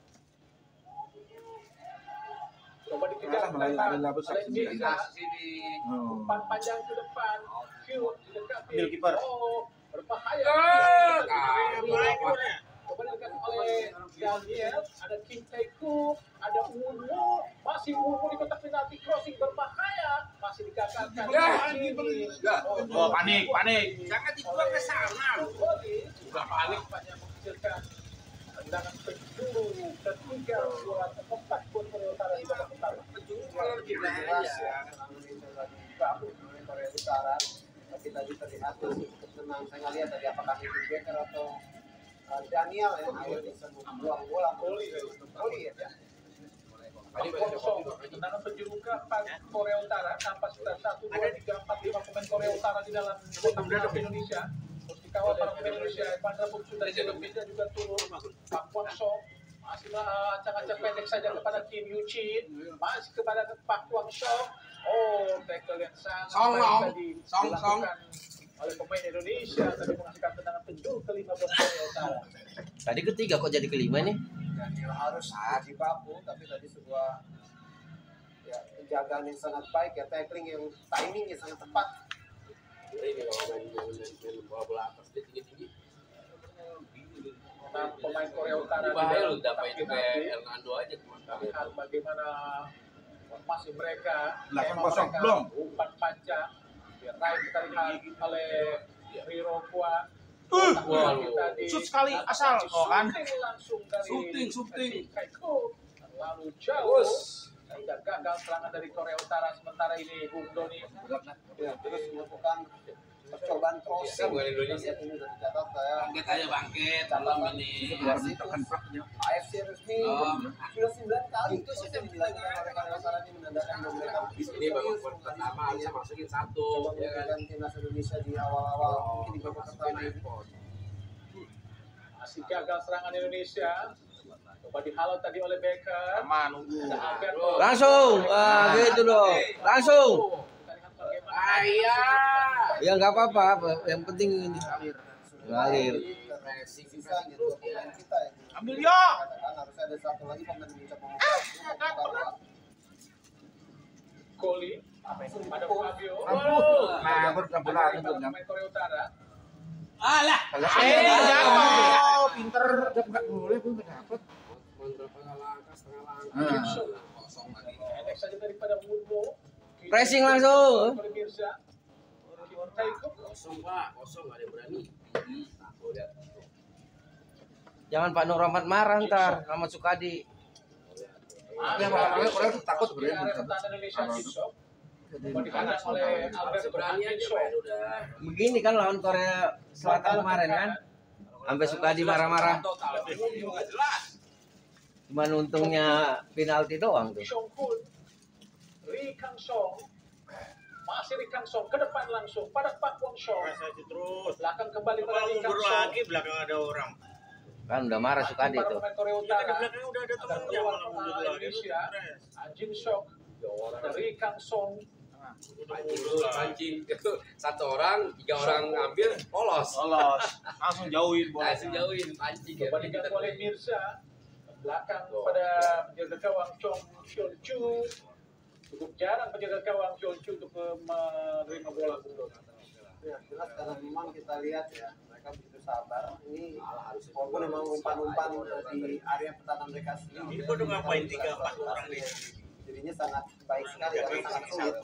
Coba dikejar oleh Mirza. Umpan panjang ke depan. Cute didekati. Ambil kiper. Oh, berbahaya. Coba didekati oleh Daniel. Ada Kim Tae-ko. Ada Wunmu. Masih Wunmu di kotak penalti. Crossing berbahaya. Masih digagalkan. Oh, panik. Jangan dibuang ke sana. Sudah balik banyak menghasilkan tendangan penjuru ketiga buat keempat buat Korea Utara di babak pertama. Penjuru kalau lebih bahaya. Indonesia lagi bagus dengan Korea Utara, tapi tadi terlihat cukup tenang. Saya nggak lihat tadi apakah itu Becker atau Daniel yang akhirnya bisa membuang bola. Goli ya. Kosong, tendangan penjuru keempat Korea Utara. Nampak sudah 1, 2, 3, 4, 5 pemain Korea Utara di dalam kotak penalti Indonesia. Terus dikawal para pemain Indonesia. Pandra pun sudah Meja juga turun. Pak Kwang Song masih acak-acak pendek saja kepada Kim Yu Chin. Masih kepada Pak Kwang Song. Oh, tackle yang sangat baik tadi dilakukan oleh pemain Indonesia. Tadi menghasilkan tendangan penjuru kelima buat Korea Utara. Tadi ketiga kok jadi kelima nih? Daniel harus uji baku, tapi tadi sebuah ya, penjagaan yang sangat baik ya, tackling yang timingnya sangat tepat. Ini kalau main bola atas dia tinggi-tinggi. Nah, pemain Korea Utara Bahaya lu dapat itu kayak Hernando aja kemarin. lihat bagaimana formasi mereka. 8-0 belum. Umpan panjang. Right kita lihat oleh Riro Kwa. Shoot sekali asal. Oh kan. Langsung dari Shooting. Kaiko. Lalu jauh. Sehingga gagal serangan dari Korea Utara. Sementara ini Bung Doni Ya, terus melakukan percobaan crossing. Bukan Indonesia. Ini sudah dicatat saya. Bangkit aja bangkit. Malam ini. AFC resmi sudah 9 kali itu sih yang dilakukan oleh Korea Utara ini menandakan bahwa mereka Ini babak pertama harusnya masukin 1. coba Ya kan. memberikan timnas Indonesia di awal-awal mungkin di babak pertama ini. masih gagal serangan Indonesia. Coba dihalau tadi oleh Becker. Ada Alberto. Langsung, gitu dong. Langsung. Kita lihat bagaimana Ayah. Ya nggak apa-apa, yang penting ini ngalir. Sisanya dua pemain kita yang Ambil yuk. katakan harusnya ada satu lagi pemain yang bisa membuka. Goli. Ada Fabio. Nah, bola Pemain Korea Utara. Alah. jatuh. Pinter. Enggak boleh, gue enggak dapet. Berapa langkah, setengah langkah. Kosong lagi. Pendek saja daripada Wunmo. Pressing langsung. Oleh Mirza. Taiko. Kosong Pak, kosong nggak ada yang berani. Aku lihat. Jangan Pak Nur Rahmat marah ntar sama Sukadi. Ya, orang takut Area sebenarnya. pertahanan Indonesia Sisok. Coba dikandang oleh Alberto Berani aja Anjinso. main udah. Begini kan lawan Korea Selatan kemarin kan. Sampai Sukadi marah-marah. Nggak jelas. Cuman untungnya penalti doang tuh. Song Kun. Ri Kang Song. Masih Ri Kang Song ke depan langsung pada Pak Kwang Song. terus. Belakang kembali pada Ri Kang Mundur Song. lagi belakang ada orang. Kan udah marah Sukadi Para tuh. pemain Korea Kita di Utara. belakang udah ada Akan temennya keluar malah mundur pertahanan lagi. Indonesia. Anjin Sok. Dari Kang Song. Mancing satu orang, 3 orang ngambil, lolos. Langsung jauhin bola. Langsung jauhin pancing ya. Coba diganggu oleh Mirza. Belakang pada penjaga gawang Chong Hyun Chu. Cukup jarang penjaga gawang Hyun Chu untuk menerima bola mundur. Ya, jelas karena memang kita lihat ya, mereka begitu sabar. Ini walaupun memang umpan-umpan di area pertahanan mereka sendiri. Ini udah ngapain 3-4 orang nih? Jadinya sangat baik sekali karena sangat sulit.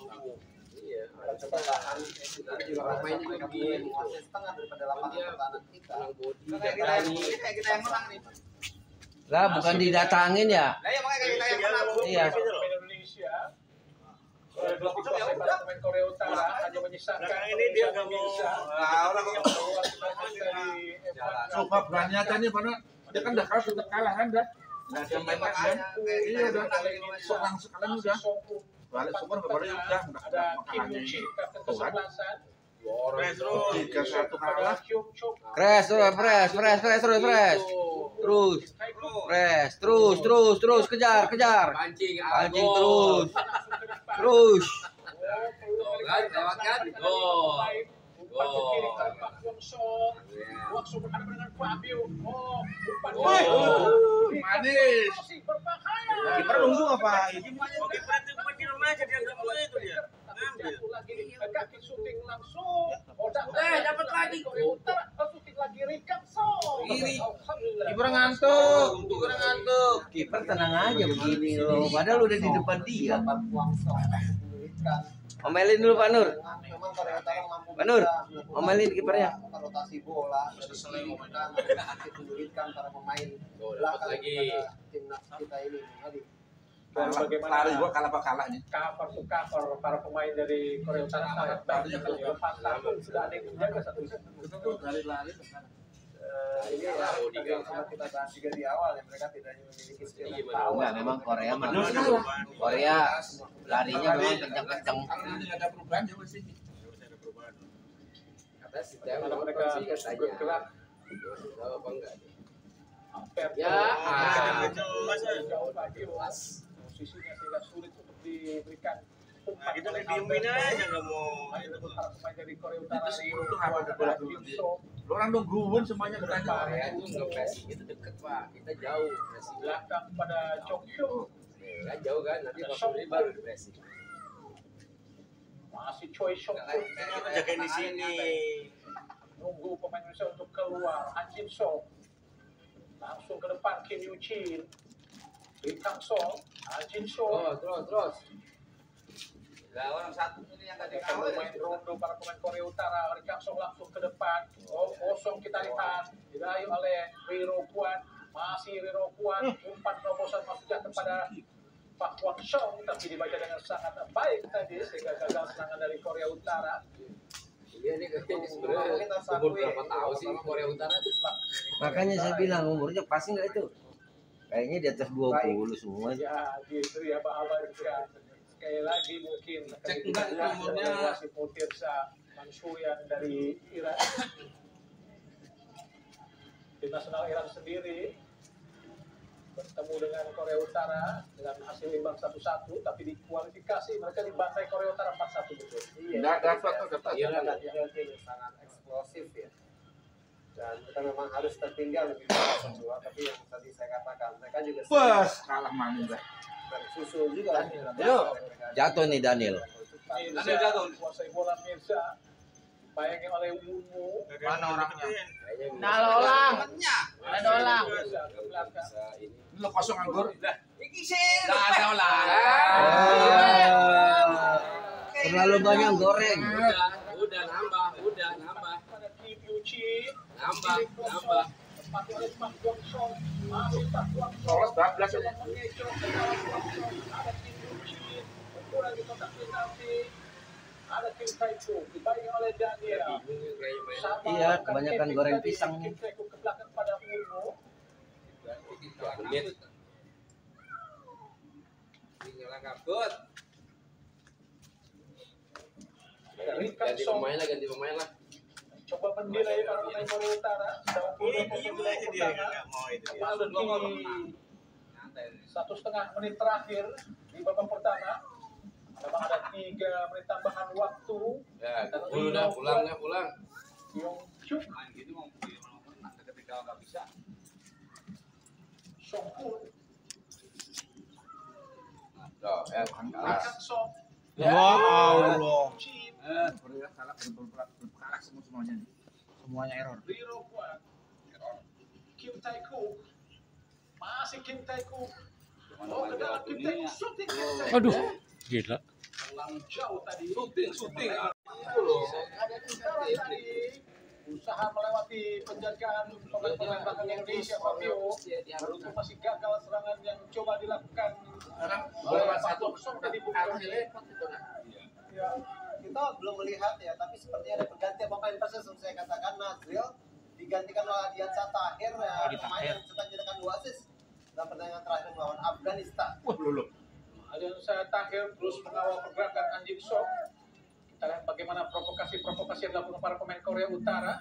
Iya. Coba tahan, itu juga main mereka punya menguasai setengah daripada lapangan pertahanan kita. Menang body, Kayak kita yang menang nih. Lah bukan didatangin ya? Nah ya makanya kayak kita yang menang. Iya. Indonesia. Dikuasai para pemain Korea Utara hanya menyisakan. Ini dia nggak mau. Orang Coba berani aja nih, karena dia kan udah kalah, sudah kalah kan dah. Nggak ada main kan? Iya udah serang sekalian udah. Balik super baru udah ada Kim Yoo Chi kapten ke-11. 3-1 kalah. Press terus kejar pancing, terus kan lewat kan, gol. Umpan ke kiri ke Pak Wongso. Wongso berhadapan dengan Fabio. Umpan Manis. berbahaya. Kiper nunggu apa? Kiper itu main di rumah aja dia nggak boleh itu dia. Jatuh lagi kaki syuting langsung. Dapat lagi. Utara syuting lagi Rikang Song. kiper ngantuk kiper tenang aja begini loh padahal udah di depan dia. Omelin dulu Pak Nur. Memang Korea Utara mampu Pak Nur, bisa omelin kipernya. rotasi bola dari kiri ke kanan menyulitkan para pemain belakang lagi. kepada timnas kita ini. Hadi. Dan bagaimana Lari gua kalahnya. cover to cover para pemain dari Korea Utara sangat baik. Lepas satu sudah ada yang menjaga satu. Lari-lari. Ini ya tadi yang sempat kita bahas juga di awal ya, mereka tidak hanya memiliki skill yang Enggak, power. memang Korea mah. Korea larinya memang kencang-kencang. Nggak ada perubahan juga sih. Kata si Teo, Karena mereka sih katanya. bergerak Tahu apa enggak? hampir Ya, jauh lagi posisinya sehingga sulit untuk diberikan umpan. Kita diemin aja nggak mau. Para pemain dari Korea Utara Itu apa ada bola dulu dia. Lo orang nungguin semuanya Korea bertanya. itu nggak pressing itu deket Pak, kita jauh pressing. belakang pada Chong Hyun. Kan jauh kan, nanti pas ini baru di pressing. Masih Choi Song Kun Kita jagain di sini. nunggu pemain Indonesia untuk keluar. Han Jin Song langsung ke depan Kim Yoo Chi, Lee Kang Song, Han Jin Song. Terus. Lah orang satu ini yang tadi Ada pemain rondo para pemain Korea Utara. Lee Kang Song langsung ke depan. Kosong kita lihat diraih oleh Riro Kwan. Masih Riro Kwan umpan terobosan masuknya kepada Pak Wang Song, tapi dibaca dengan sangat baik tadi sehingga gagal serangan dari Korea Utara. Iya ini kayaknya sebenarnya umur berapa tahun sih Korea Utara? Makanya saya bilang umurnya pasti nggak itu. Kayaknya di atas 20 semua. Ya, gitu ya Pak Abarika. Sekali lagi mungkin Cek enggak itu umurnya. Wasit Mutirsa Mansurian dari Iran. Tim nasional Iran sendiri bertemu dengan Korea Utara dengan hasil imbang 1-1, tapi di kualifikasi mereka dibantai Korea Utara 4-1 betul. Nggak dapat. Iya, sangat eksplosif ya. Dan kita memang harus tertinggal lebih dari kedua, tapi yang tadi saya katakan mereka juga Bos, kalah manis dah. dan susul juga. Ayo, jatuh nih Daniel. Mirza jatuh kuasai bola Mirza. Bayangin oleh Wumu. Mana orangnya? Nalolang. Ada orang. Mirza ke belakang. Ini lo kosong anggur. Ada orang. Terlalu banyak goreng. Udah nambah. Pada Kim Yoo Chi. Nambah. Tempat oleh Pak Wang Song. Masih Pak Wang Song. Lolos 12 aja. Mengecoh ke dalam Wang Song. Ada Kim Yoo Chi. Ukuran di kotak penalti. Ada Kim Tae-ku. Dibayangin oleh Daniel. Sama Iya, melakukan kebanyakan tapping goreng tadi. pisang nih. Kim Tae-ku ke belakang pada Wumu. Menit. Tinggal kabut. Ganti pemain lah. Coba mendirai para pemain Korea Utara. Sedang Diem aja dia nggak mau itu. Memasuki 1,5 menit terakhir di babak pertama. Memang ada 3 menit tambahan waktu. Ya, udah pulang. Yong Hyuk, Main gitu mau menang ketika nggak bisa. Song Kun, Tuh, ya, Lee kalah. Kang Song, Ya Allah. Chin, Korea kalah kalah semuanya nih. Semuanya error. Lee Ro Kwan, Kim Tae Kook, masih Kim Tae Kook. Oh, ke dalam Kim Tae Kook, shooting Kim Tae Kook. Aduh, gila. Terlalu jauh tadi. Syuting. Ada kendala tadi. Usaha melewati penjagaan pemain belakang Indonesia, Fabio. Beruntung masih gagal serangan yang coba dilakukan. Sekarang Oleh bola Pak satu Thompson tadi bukan. arahnya repot itu nah. Ya, kita belum melihat ya, tapi sepertinya ada pergantian pemain persis yang saya katakan. Nazril digantikan oleh Adiansa Tahir, ya, pemain yang sempat mencetakkan 2 assist dalam pertandingan terakhir melawan Afghanistan. Wah, belum. Adiansa Tahir terus mengawal pergerakan Anjing Sok. Kita lihat bagaimana provokasi yang dilakukan para pemain Korea Utara.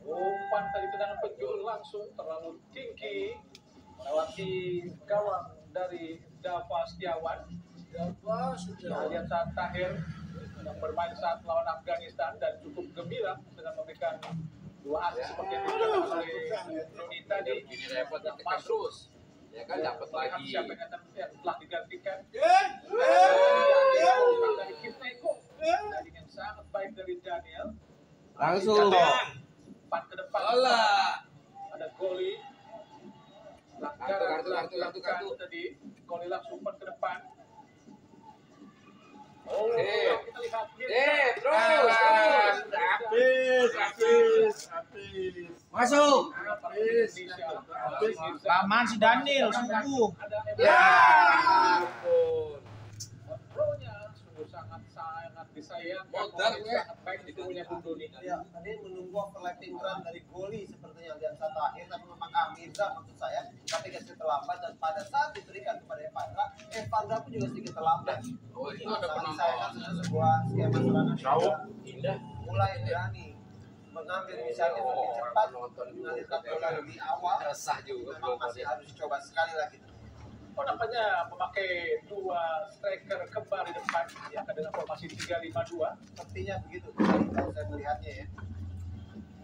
Umpan tadi tendangan penjuru langsung terlalu tinggi melewati gawang dari Dava Setiawan. Adiansa Tahir yang bermain saat melawan Afghanistan dan cukup gembira dengan memberikan 2 assist seperti yang dilakukan oleh Nuni tadi. Ini repot Yang tekan masuk. terus. Ya kan dapat Melihat lagi. siapa yang telah digantikan. Dari Kim Tae Kook. Dari yang sangat baik dari Daniel. Langsung. Empat ke depan. Olah. Ada Goli. Kartu. Tadi Goli langsung umpan ke depan. Oh, kita lihat. Terus. Habis. Masuk. Lamaan si Daniel, sungguh. Ya. Pro-nya sungguh sangat disayangkan. Modal, Sangat baik di punya Bung Doni. Ya, tadi menunggu overlapping run dari Goli sepertinya Adiansa Tahir, tapi memang Mirza maksud saya, tapi sedikit terlambat dan pada saat diberikan kepada Evandra pun juga sedikit terlambat. Oh, itu Sangat ada penonton. disayangkan sebuah skema serangan Jauh. Indah. mulai berani mengambil inisiatif lebih cepat, mengalirkan bola lebih awal. Resah juga Memang masih harus coba sekali lagi. Oh, nampaknya memakai 2 striker kembar di depan ya, dengan formasi 3-5-2. Sepertinya begitu kalau saya melihatnya ya.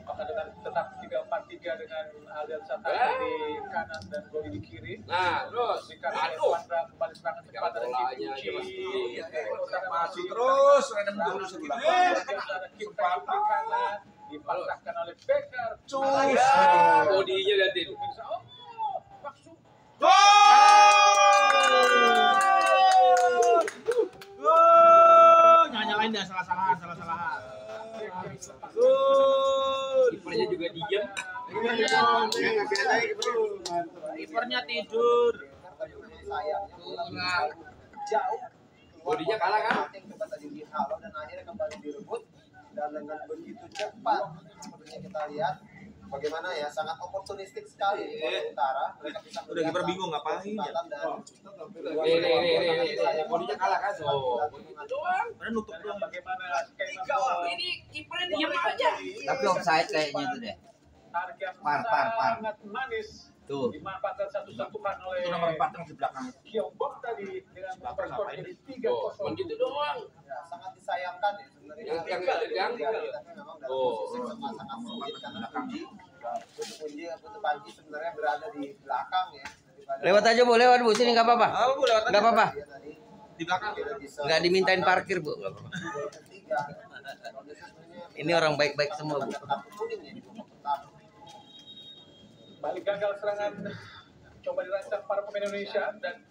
Apakah dengan tetap 3-4-3 dengan Adiansa Tahir di kanan dan Goli di kiri. Nah, terus. Di kanan Aduh. Evandra kembali serangan cepat dari Bolanya Kim aja masih Chi. Masih terus ada mundur sebelah. Kim Tae Kook di kanan dipasahkan oleh Becker. Cus. Bodinya liatin. Oh, langsung Nyalain dah salah-salahan. Kipernya juga diam. Kipernya tidur. Sayangnya jauh. Bodinya kalah kan? Coba tadi dihalau dan akhirnya kembali direbut dan dengan begitu cepat sepertinya kita lihat bagaimana ya sangat oportunistik sekali di Korea Utara. Mereka bisa Udah kiper bingung ngapain ya. Nih. Bodinya kalah kan? Oh, begitu doang. Padahal nutup doang. bagaimana skema gol. Ini kipernya diam aja. Tapi offside kayaknya tuh deh. Tarik yang Par. sangat manis Tuh. dimanfaatkan satu-satukan oleh Itu nomor 4 yang di belakang. Kyongbok tadi dengan membuat skor jadi Oh, 3-0. begitu doang. Ya, sangat disayangkan ya sebenarnya. Yang tapi memang dalam posisi sangat sulit karena Putu Panji sebenarnya berada di belakang ya. Lewat aja Bu, lewat Bu. Sini nggak apa-apa. Bu, lewat Nggak apa-apa. Dia tadi Di belakang. tidak bisa Nggak dimintain parkir Bu. Nggak apa-apa. gol ketiga. Kalau dia sebenarnya Ini orang baik-baik semua Bu. kartu kuning ya di babak pertama. Balik gagal serangan coba dirancang para pemain Indonesia dan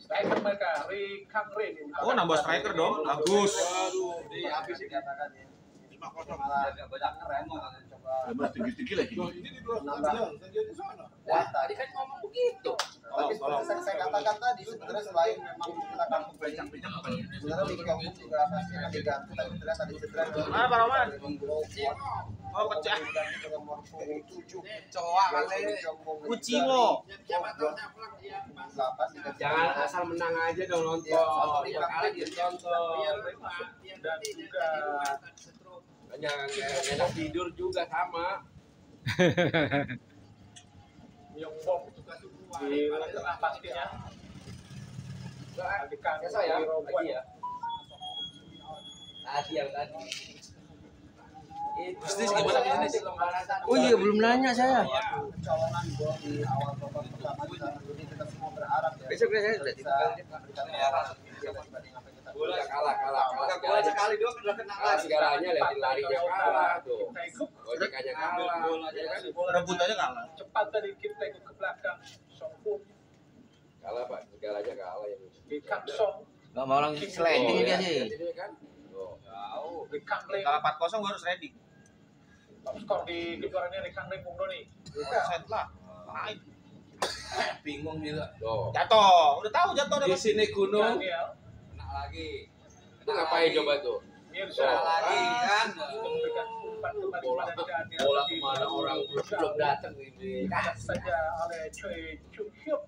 striker mereka Ri Kang Rin. Oh, nambah striker dong. Bagus. Di habis dikatakan ya. Malah keren coba Udah tinggi-tinggi lagi. nambah data. Tadi kan ngomong begitu. Tapi seperti saya katakan tadi sebenarnya selain memang kita kan Bincang-bincang bukan. sebenarnya di Kyongbok juga pasti akan diganti tapi ternyata tadi cedera. Mana Pak Roman? Oh, pecah. Cowok kali. Kuciwo. Jangan asal menang aja dong nonton. Yang kalah dia tonton. Dan juga Jangan enak tidur juga sama. Myongbok di tengah pastinya. Di kanan Biasa ya, Ri Ro Kwan. lagi ya. yang tadi. Bisnis gimana bisnis? Oh iya, belum nanya saya. Kecolongan gol di awal babak pertama di sana. Jadi kita semua berharap ya. Besok saya udah Bisa memberikan perlawanan yang lebih baik dibanding apa yang kita Bola kalah. Bola sekali doang udah kena lagi. Segalanya lihat larinya kalah tuh. Gojekannya kalah. Ya kan? Rebutannya kalah. Cepat tadi kita ikut ke belakang. Songkun, Kalah Pak, segalanya kalah ya. di Kang Song, nggak mau langsung sliding dia sih. Ini kan. Tuh. di Kang Leng. Kalau 4-0 gue harus ready. Top skor di kejuaraan ini Kang Leng Bung Doni. Set lah. Lain. Bingung juga. Tuh. Jatuh. Udah tahu jatuh Di udah. sini gunung. Daniel, Kena lagi. Itu ngapain coba tuh? Mirza, Lagi kan. memberikan umpan kembali Bola kepada Daniel. bola kemana orang belum datang ini. Dikasih saja oleh Choi Chung Hyuk.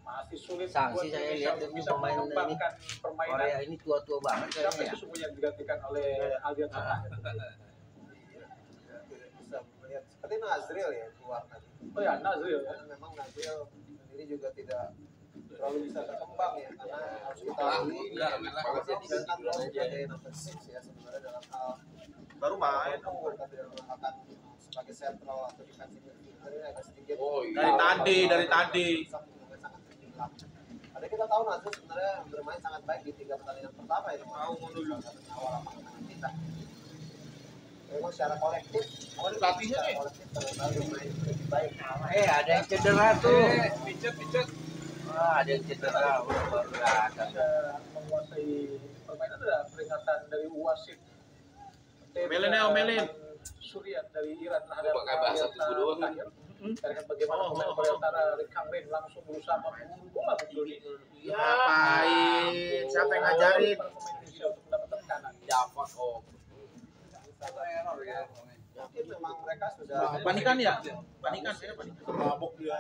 Masih sulit Sanksi buat saya Indonesia lihat untuk itu bisa pemain ini. mengembangkan permainan. Korea ini tua-tua banget Siapa kayaknya ya. itu semuanya digantikan oleh Aldian Sanaher. bisa melihat seperti Nazril ya keluar tadi. Oh ya, Nazril ya. Karena memang Nazril sendiri juga tidak terlalu bisa berkembang ya karena harus kita akui Enggak, dan Andro sebagai number 6 ya sebenarnya dalam hal Baru main. tapi dalam melakukan sebagai sentral atau defensive midfielder ini agak sedikit Oh Dari tadi. sangat terbilang. Ada kita tahu Nazril sebenarnya bermain sangat baik di 3 pertandingan pertama ya Tahu dulu. awal lapangan kita. Memang secara kolektif, Pelatihnya nih. secara kolektif terlalu bermain lebih baik. Ada yang cedera tuh. Pijet. Wah, ada yang cedera. Baru ada. Bisa menguasai permainan ada peringatan dari wasit. Omelin. Surian dari Iran terhadap Pakai bahasa tubuh doang. Tahir. Karena bagaimana pemain Korea Utara Kang Leng langsung berusaha memburu bola betul ini. Ngapain? Siapa yang ngajarin? Para pemain Indonesia untuk mendapatkan kanan. Dapat oh. Mungkin memang mereka sudah Panikan ya? Panikan saya panikan. Mabuk dia.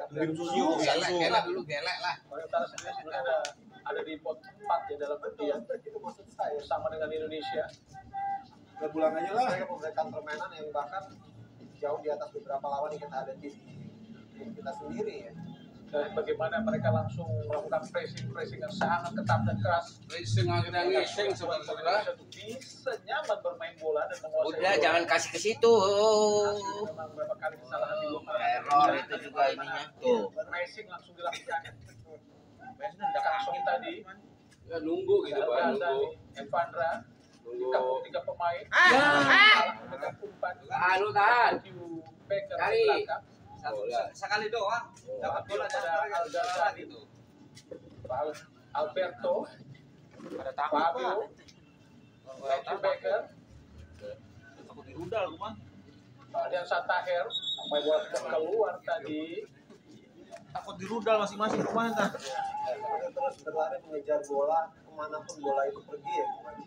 Gelek dulu gelek lah. Korea Utara sendiri sebenarnya ada di pot 4 ya dalam undian itu maksud saya. bersama dengan Indonesia. Udah pulang aja lah. Mereka memberikan permainan yang bahkan jauh di atas beberapa lawan yang kita hadapi di tim kita sendiri ya. Dan bagaimana mereka langsung melakukan pressing yang sangat ketat dan keras. Racing akhirnya ngising Indonesia tuh bisa nyaman bermain bola dan menguasai Udah, bola. jangan kasih ke situ. Memang beberapa kali kesalahan di luar. Error itu juga ininya. Tuh. Racing langsung dilakukan. Biasanya udah Langsung tadi. Ya, nunggu gitu Pak, nunggu. Evandra Nunggu. dikapung 3 pemain. Dengan umpan. Tahan, tahan. Becker Cari. di belakang. Sekali doang. Dapat bola Pada Al-Ghazali. Alberto. Ada takut Fabio. Pak. Matthew Becker. Takut dirudal rumah. Aldian Sanaher. Sampai bola sudah keluar tadi. Takut dirudal masing-masing rumah ntar. Mereka terus berlari mengejar bola kemanapun bola itu pergi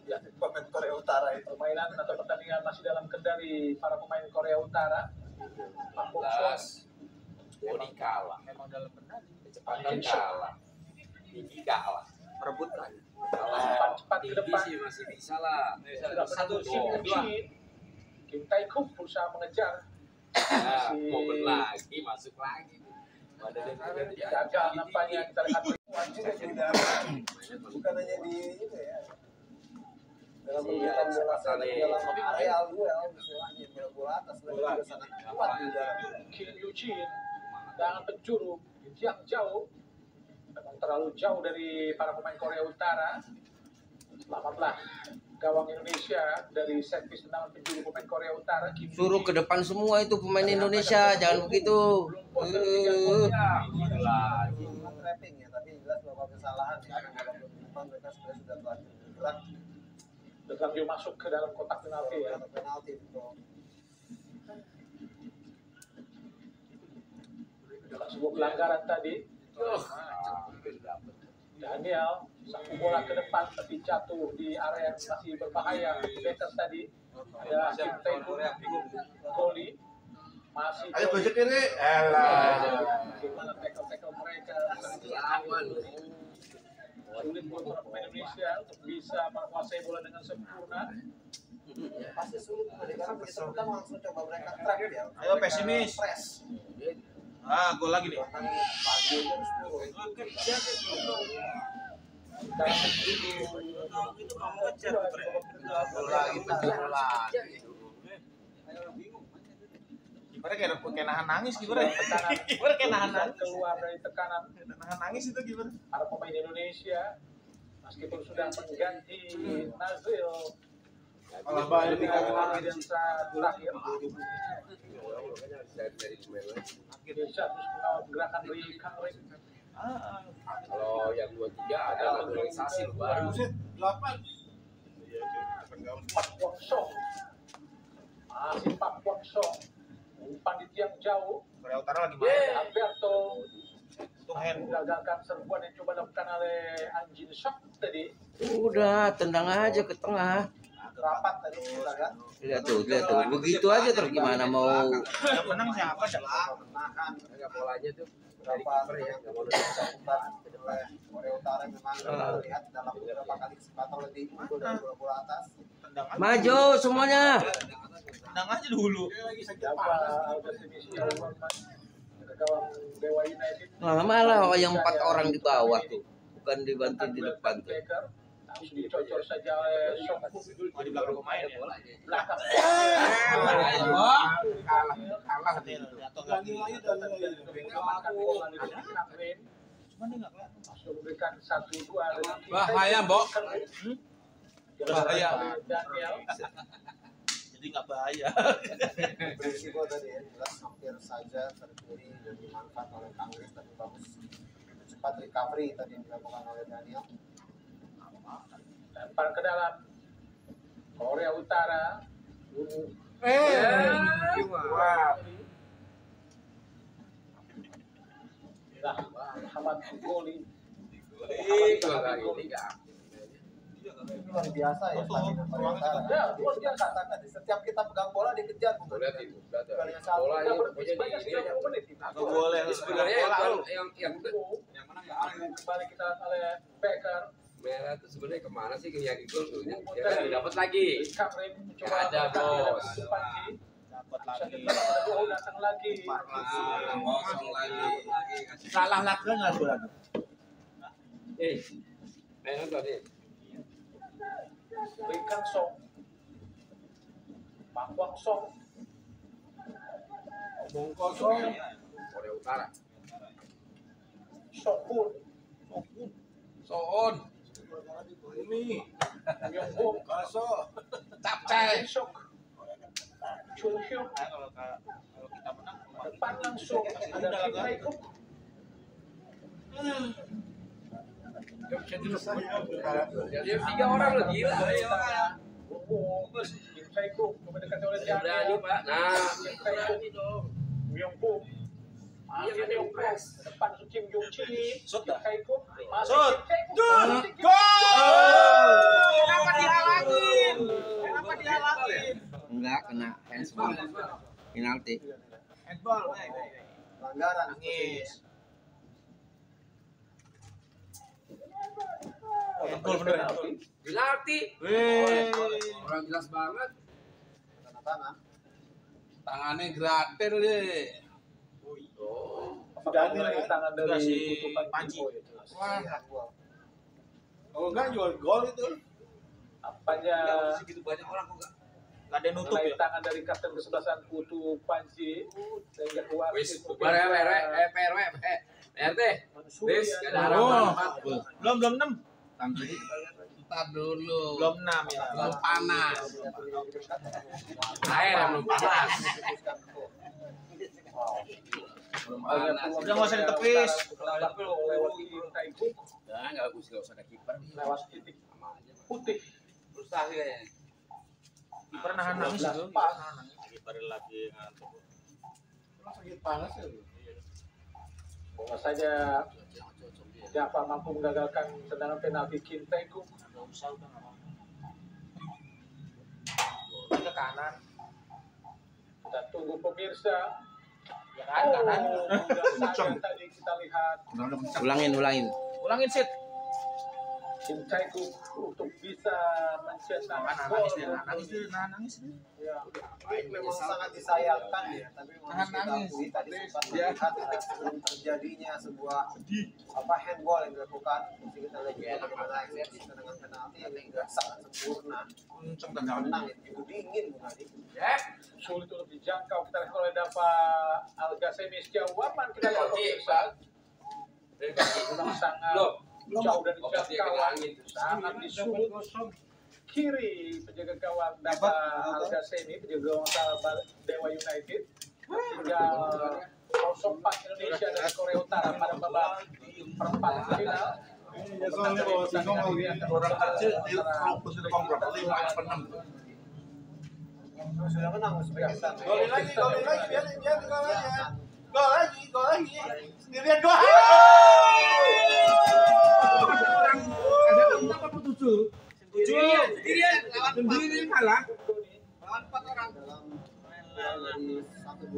ya pemain Korea Utara itu. Permainan atau pertandingan masih dalam kendali para pemain Korea Utara. Pak Bong Suan. Bodi kalah. Memang dalam benar. Kecepatan kalah. Tinggi kalah. Perebutan. Kalau Cepat ke tinggi depan. sih masih bisa lah. Sudah Satu, menunggu dua. Kim Tae-kuk berusaha mengejar. Nah, momen lagi masuk lagi. Gagal nampaknya kita lihat Juga tidak bukan hanya di ini ya. Dalam memberikan bola dalam areal duel misalnya bola atas mereka juga sangat kuat di dalam. Kim Eugene dengan penjuru yang jauh. Memang terlalu jauh dari para pemain Korea Utara. Selamatlah gawang Indonesia dari set piece tendangan penjuru pemain Korea Utara. Kim Suruh ke depan semua itu pemain Indonesia, jangan begitu. Bukan trapping ya, tapi jelas bahwa kesalahan ya. Kalau depan mereka sudah terlanjur bergerak Berlanjut masuk ke dalam kotak penalti ya. dalam penalti itu. Sebuah pelanggaran tadi. Daniel satu bola ke depan tapi jatuh di area yang masih berbahaya. Better tadi. Ya, Kim Tae-kuk, Goli masih Ayo Goli. gojek kiri. Elah. Gimana tackle mereka sulit buat para pemain Indonesia untuk bisa menguasai bola dengan sempurna. Pasti sulit karena kita bukan langsung coba mereka trap ya. Ayo, pesimis. Press. Ah, gol lagi nih. Bahkan Fabio harus turun. dalam itu Itu mau ngejar. Lagi penjuru lagi. Gimana kayak nahan nangis gimana? tekanan Gimana kayak nahan bisa nangis? keluar dari tekanan Nahan nangis itu gimana? para pemain Indonesia meskipun sudah mengganti Nazil Kalau balik dan saat terakhir Indonesia terus mengawal gerakan dari Kang Rek. Kalau yang 23 ada naturalisasi baru. Buset, 8. Pak Wang Song masih Pak Wang Song pandit yang jauh Korea Utara lagi main. Alberto Untung hand. menggagalkan serbuan yang coba dilakukan oleh Anjin Shock tadi Udah, tendang aja ke tengah. Rapat tadi kita kan. Lihat tuh. Begitu aja terus gimana mau Yang menang siapa? Menahan Enggak bolanya tuh dari beberapa kiper ya, enggak boleh. cakupan oleh Korea Utara memang terlihat dalam beberapa kali kesempatan lebih unggul dari bola-bola atas. Tendang aja. maju semuanya. Tendang aja dulu. siapa definisi gawang Dewa United Nah, malah yang 4 orang di bawah tuh, bukan dibantu di depan tuh. Baker harus dicocor saja oleh Song Mau di belakang pemain ya. belakang Kalah Jatuh lagi lagi. mengamankan bola di Kang Rek. Cuma dia nggak kelihatan. Langsung memberikan 1-2 dengan Bahaya, Mbok. Bahaya Daniel Jadi nggak bahaya. Berisiko tadi ya, jelas hampir saja tercuri dan dimanfaat oleh Kang Rek, tapi bagus cepat recovery tadi yang dilakukan oleh Daniel. lempar ke dalam Korea Utara Wah. Nah, Muhammad Goli Luar biasa ya stamina Korea Utara. Ya, luar biasa. Katakan tadi, setiap kita pegang bola dikejar bukan? Lihat itu, lihat Bukan ya. hanya satu. Bola Kita ini berpikir pokoknya banyak di ini aja. 90 menit. Nggak boleh. Ini sebenarnya yang Kembali kita oleh Baker. merah itu sebenarnya kemana sih yang gol tuh? Ya kan dapat lagi. Kang Rek mencoba Nggak ada, Bos. Panji. Dapat Bisa lagi. kita datang lagi. Kosong lagi. Salah lagi nggak bola? Nonton nih. Wei Kang Song. Pak Wang Song. Omong kosong. Korea Utara. Song Hun. Soon. Umi. Myung Bum. Kaso. Capcay. Sok. Chun Hyuk. Kalau kita menang, Depan langsung ada Kim Tae-guk. Jadi 3 orang loh gila. Kim Tae-guk mendekati oleh Berani Daniel. Pak. Nah, Kim Tae-guk. Myung Bum. Iya, kan yang press. Depan Kim Jung Chi. Shoot Kim dah. Tae-guk. Masih Shoot. Kim Tae-guk. Kenapa dihalangin? Kenapa dihalangin? Enggak kena handsball. Penalti. Handball. Pelanggaran. Nangis. Handball bener. Penalti. Wih. Orang jelas banget. Tanda-tanda. Tangannya gratis deh. Daniel lagi tangan dari Dikasih kutukan Panji. Kim Boy. Wah. Handball. Kalau enggak jual gol itu. Apanya Segitu banyak orang kok enggak. Nggak ada nutup mengenai ya. tangan dari kapten kesebelasan Putu Panji sehingga keluar Wis, itu bubar ya, PRW, RT. Mansur Wis, ya. nggak ada harapan. Belum 6. Tangki. Entar dulu. Belum 6 ya. Belum panas. Air yang belum panas. Udah nggak usah ditepis. Lewat Kim Tae-guk, Nah, enggak usah ada kiper. lewat titik putih. Susah sih kayaknya. Kiper nahan nangis itu. Pas. Kiper lagi ngantuk. Sakit panas ya. Bahwa saja Java mampu menggagalkan tendangan penalti Kim Tae-guk. Nggak usah udah nggak mau. Ke kanan. Kita tunggu pemirsa. Ya kan kanan. Tadi kita lihat Ulangin. Ulangin sit. Kim Tae-guk untuk bisa mencetak Nangis dia. Ya, ini memang sangat disayangkan ya, tapi memang harus kita akui tadi sempat melihat sebelum terjadinya sebuah handball yang dilakukan. Kita lihat juga bagaimana eksekusi dengan penalti yang tidak sangat sempurna. Menang itu dingin bukan Adi? Sulit untuk dijangkau. Kita lihat oleh Dava Al-Ghasemi sejauh aman. Kita lihat pemirsa. Sangat jauh dari jangkauan, sangat di sudut kiri penjaga gawang Dava Al-Ghasemi, penjaga gawang Dewa United. Tinggal 0-4 Indonesia dan Korea Utara pada babak perempat final. Orang kecil di kampus itu komplek 5-6. Sudah menang Uzbekistan. Gol lagi, biar gol aja. Gol lagi. Sendirian gol. Ada 6-7. Sendirian kalah. Lawan 4 orang dalam dari 1-2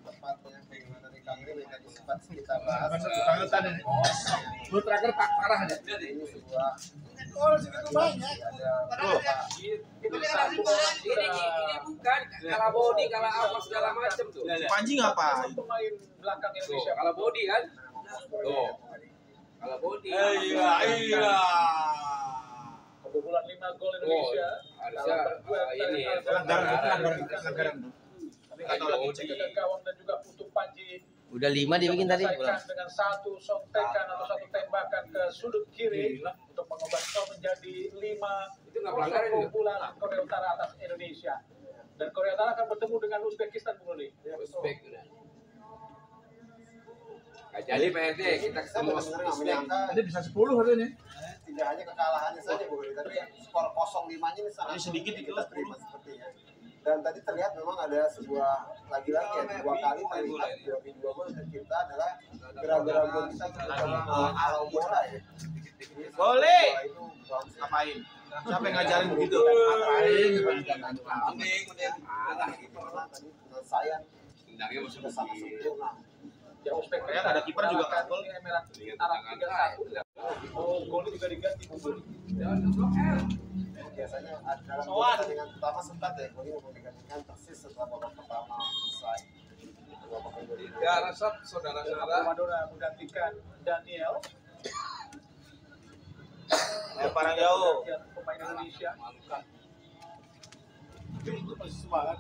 tepatnya dari Kangri menjadi sempat kita bahas. Lu terakhir tak parah aja. Ini sebuah Segitu banyak. Ini bukan kalah body, kalah apa segala macam tuh. Panji ngapa? Pemain belakang Indonesia. Kalah body kan? Tuh. Kalah body. Iya. Kebobolan 5 gol Indonesia. Harusnya ini Pelanggaran. Penjaga gawang dan juga Putu Panji Udah 5 dibikin tadi. dengan satu sontekan atau satu tembakan ke sudut kiri untuk mengubah skor menjadi 5 itu nggak pelanggaran itu. keunggulan Korea Utara atas Indonesia. Dan Korea Utara akan bertemu dengan Uzbekistan Bung Rudi. Uzbek udah. Nggak jadi PRT kita ketemu Uzbek. Tadi bisa 10 harusnya. tidak hanya kekalahannya saja Bu, tapi skor 0-5-nya ini sangat sedikit itu kita terima sepertinya. Dan tadi terlihat memang ada sebuah lagi-lagi ya, 2 kali terlihat 2 gol dan kita adalah gara-gara gol kita kalau bola ya. Boleh. Itu bagus. Ngapain? Siapa yang ngajarin begitu? Mending. Tadi penyelesaian Tendangnya masuk sudah sangat sempurna. Ya Uzbekistan Ada kiper juga mengalahkan gol. Emirat Arab 3-1. Oh, gol juga diganti Bung Rudi. Biasanya dalam pertandingan pertama sempat ya, Boli mau digantikan persis setelah babak pertama selesai. Babak kedua. Ya, resep saudara-saudara. Madonna menggantikan Daniel. Lempar yang jauh. Pemain Indonesia. Itu masih semangat.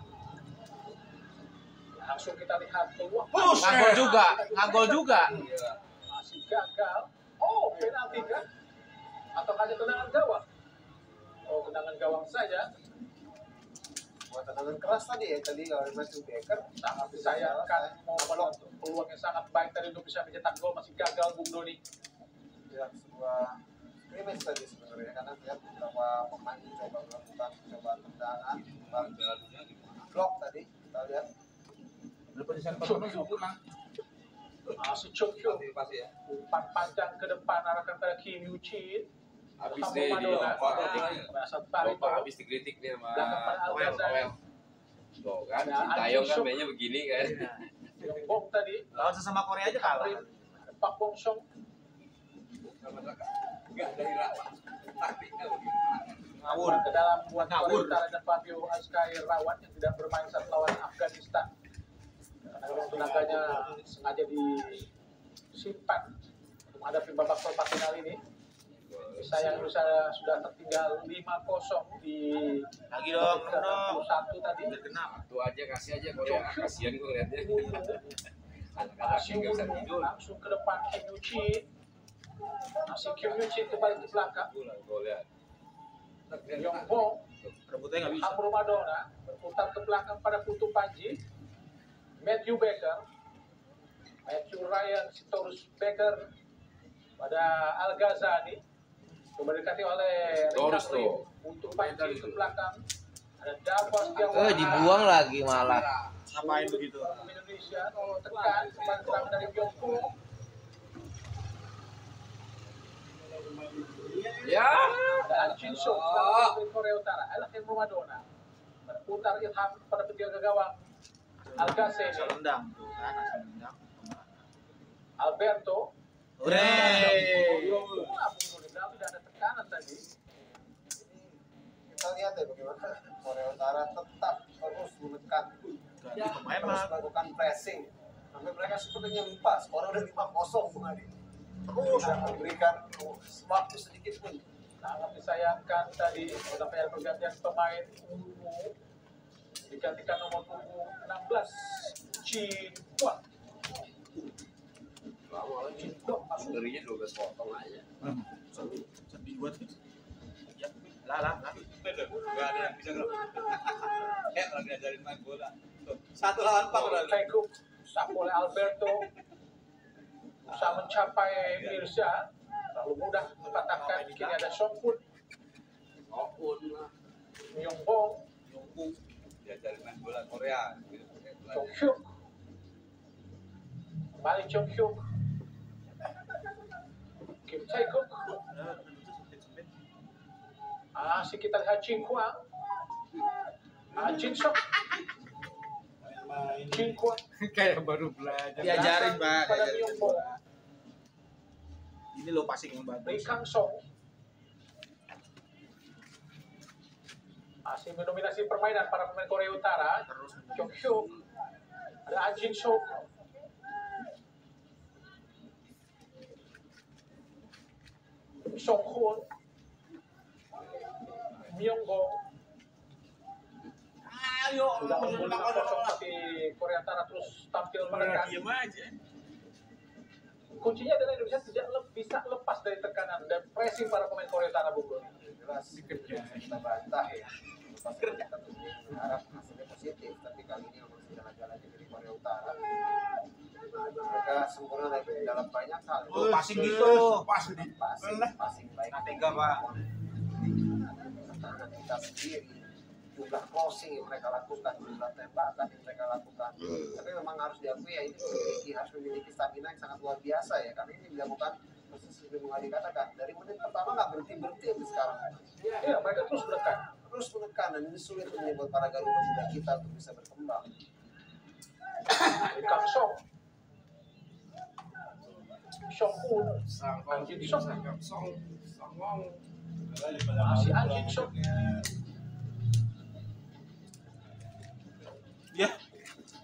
Langsung kita lihat peluang. Ngagol juga. Masih gagal. Oh, penalti kan? Atau hanya tendangan gawang? Oh, tendangan gawang saja. Buat tendangan keras tadi ya, tadi oleh Matthew Baker Sangat disayangkan. Mau peluang yang sangat baik tadi untuk bisa mencetak gol masih gagal Bung Doni. ya sebuah scrimmage tadi sebenarnya karena lihat beberapa pemain mencoba melakukan tendangan, blok tadi kita lihat. Masih Chokyo. Umpan panjang ke depan arahkan pada Kim Yu-chin. Habis deh di Berasa tarik Bapak habis dikritik nih sama belakang pada Al-Ghazali. Tuh kan, Sintayong kan mainnya begini kan. Bong tadi. Lawan sesama Korea aja kalah. Pak Bong Song. Enggak dari rapat. Taktiknya Ngawur. Ke dalam buat Ngawur. Korea Utara dan Fabio Azkai Rawat yang tidak bermain saat lawan Afghanistan. Karena tenaganya sengaja disimpan untuk menghadapi babak perempat final ini. Sayang Indonesia sudah tertinggal 5-0 di Lagi dong, ke-61 tadi. Genap. Itu aja kasih aja Korea. Kasihan gue liatnya. Anak-anak Masih yang nggak bisa tidur. langsung ke depan Kim Yu-chin. Masih Kim Yu-chin kembali ke belakang. Gue lihat. Yong Bong, Rebutnya nggak bisa. Amro Madonna berputar ke belakang pada Putu Panji. Matthew Baker, Matthew Ryan Sitorus Baker pada Al-Ghazali. Coba dikasih oleh Torus Richard tuh. Lim. Putu Panji ke belakang. Ada Davos Setiawan. Dibuang lagi malah. Ngapain begitu? Indonesia tekan kembali serangan dari Yong Bong. Ya. Ada An Chin Sung dari Korea Utara. Adalah Amro Madonna. Berputar Ilham pada penjaga gawang Al-Ghazali. Rendang tuh kan, asal rendang. Alberto. Hore. kita lihat ya bagaimana Korea Utara tetap terus menekan, terus melakukan pressing sampai mereka sepertinya lupa skor udah 5-0 Bung Adi. Terus memberikan waktu sedikit pun. Sangat disayangkan tadi sampai pergantian pemain ungu digantikan nomor punggung 16 Cinta. Ngerinya 12 potong aja. Sedih buat. Ya, lah. Enggak ada yang bisa ngelok. Lagi ngajarin main bola. Tuh, 1 lawan 4 udah. Taekuk Sapole Alberto bisa mencapai Mirza, terlalu mudah dipatahkan. Kini ada Songkun, Myongbong, Diajarin main bola Korea. Jonghyuk, kembali Jonghyuk, Kim Taekuk. Asik kita lihat Jin Kwang, Jin Sok, Jin Kwang. Kayak baru belajar. Diajarin, Pak. Pada Myongbong, Ini lo passing yang bagus. Lee Kang Song. Masih mendominasi permainan para pemain Korea Utara. Jong Hyuk, ada Jin Sok, Song Hoon, Myongbong. Sudah unggul 5-0 tapi Korea Utara terus tampil menekan. Diam aja. Kuncinya adalah Indonesia tidak bisa lepas dari tekanan dan pressing para pemain Korea Utara, Bung Bro. Jelas kita bantah ya. Pas kita berharap hasilnya positif, tapi kali ini memang sudah jalannya dari Korea Utara. Mereka sempurna dari dalam banyak hal. Passing gitu, Passing baik. Tega, Pak. Pertahanan kita sendiri, jumlah crossing yang mereka lakukan, jumlah tembakan yang mereka lakukan. Tapi memang harus diakui ya, ini harus memiliki stamina yang sangat luar biasa ya, karena ini dilakukan persis seperti Bung Adi katakan, dari menit pertama nggak berhenti sampai sekarang. Ya, mereka terus menekan. Dan ini sulit untuk para Garuda muda kita untuk bisa berkembang. Lee Kang Song, Song Hoon, Jin Sok, masih Jin Sok. Ya.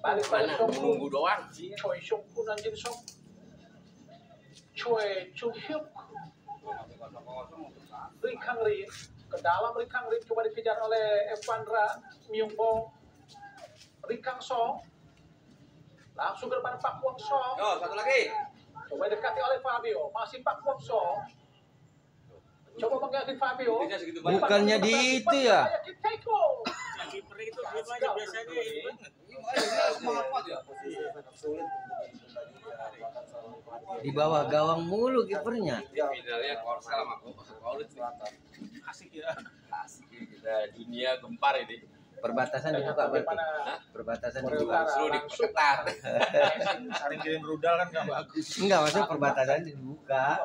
Balik pada Song Hoon, Nunggu doang. Choi Song Hoon, Jin Sok, Choi Chung Hyuk, Lee Kang Rin, ke dalam Lee Kang Rin coba dikejar oleh Evandra Myongbong, Lee Kang Song, langsung ke depan Pak Wong Song, Yo, satu lagi. coba dekati oleh Fabio, masih Pak Wong Song, coba mengganti Fabio. Bukannya di itu ya? Kiper itu diam aja biasanya. Posisi sangat sulit untuk Di bawah gawang mulu kipernya. Finalnya Korsel sama Paulus. Asik ya. Asik kita dunia gempar ini. Perbatasan dibuka berarti. Perbatasan dibuka. Suruh diketat. Saring kirim rudal kan nggak bagus. Enggak, maksudnya perbatasan dibuka.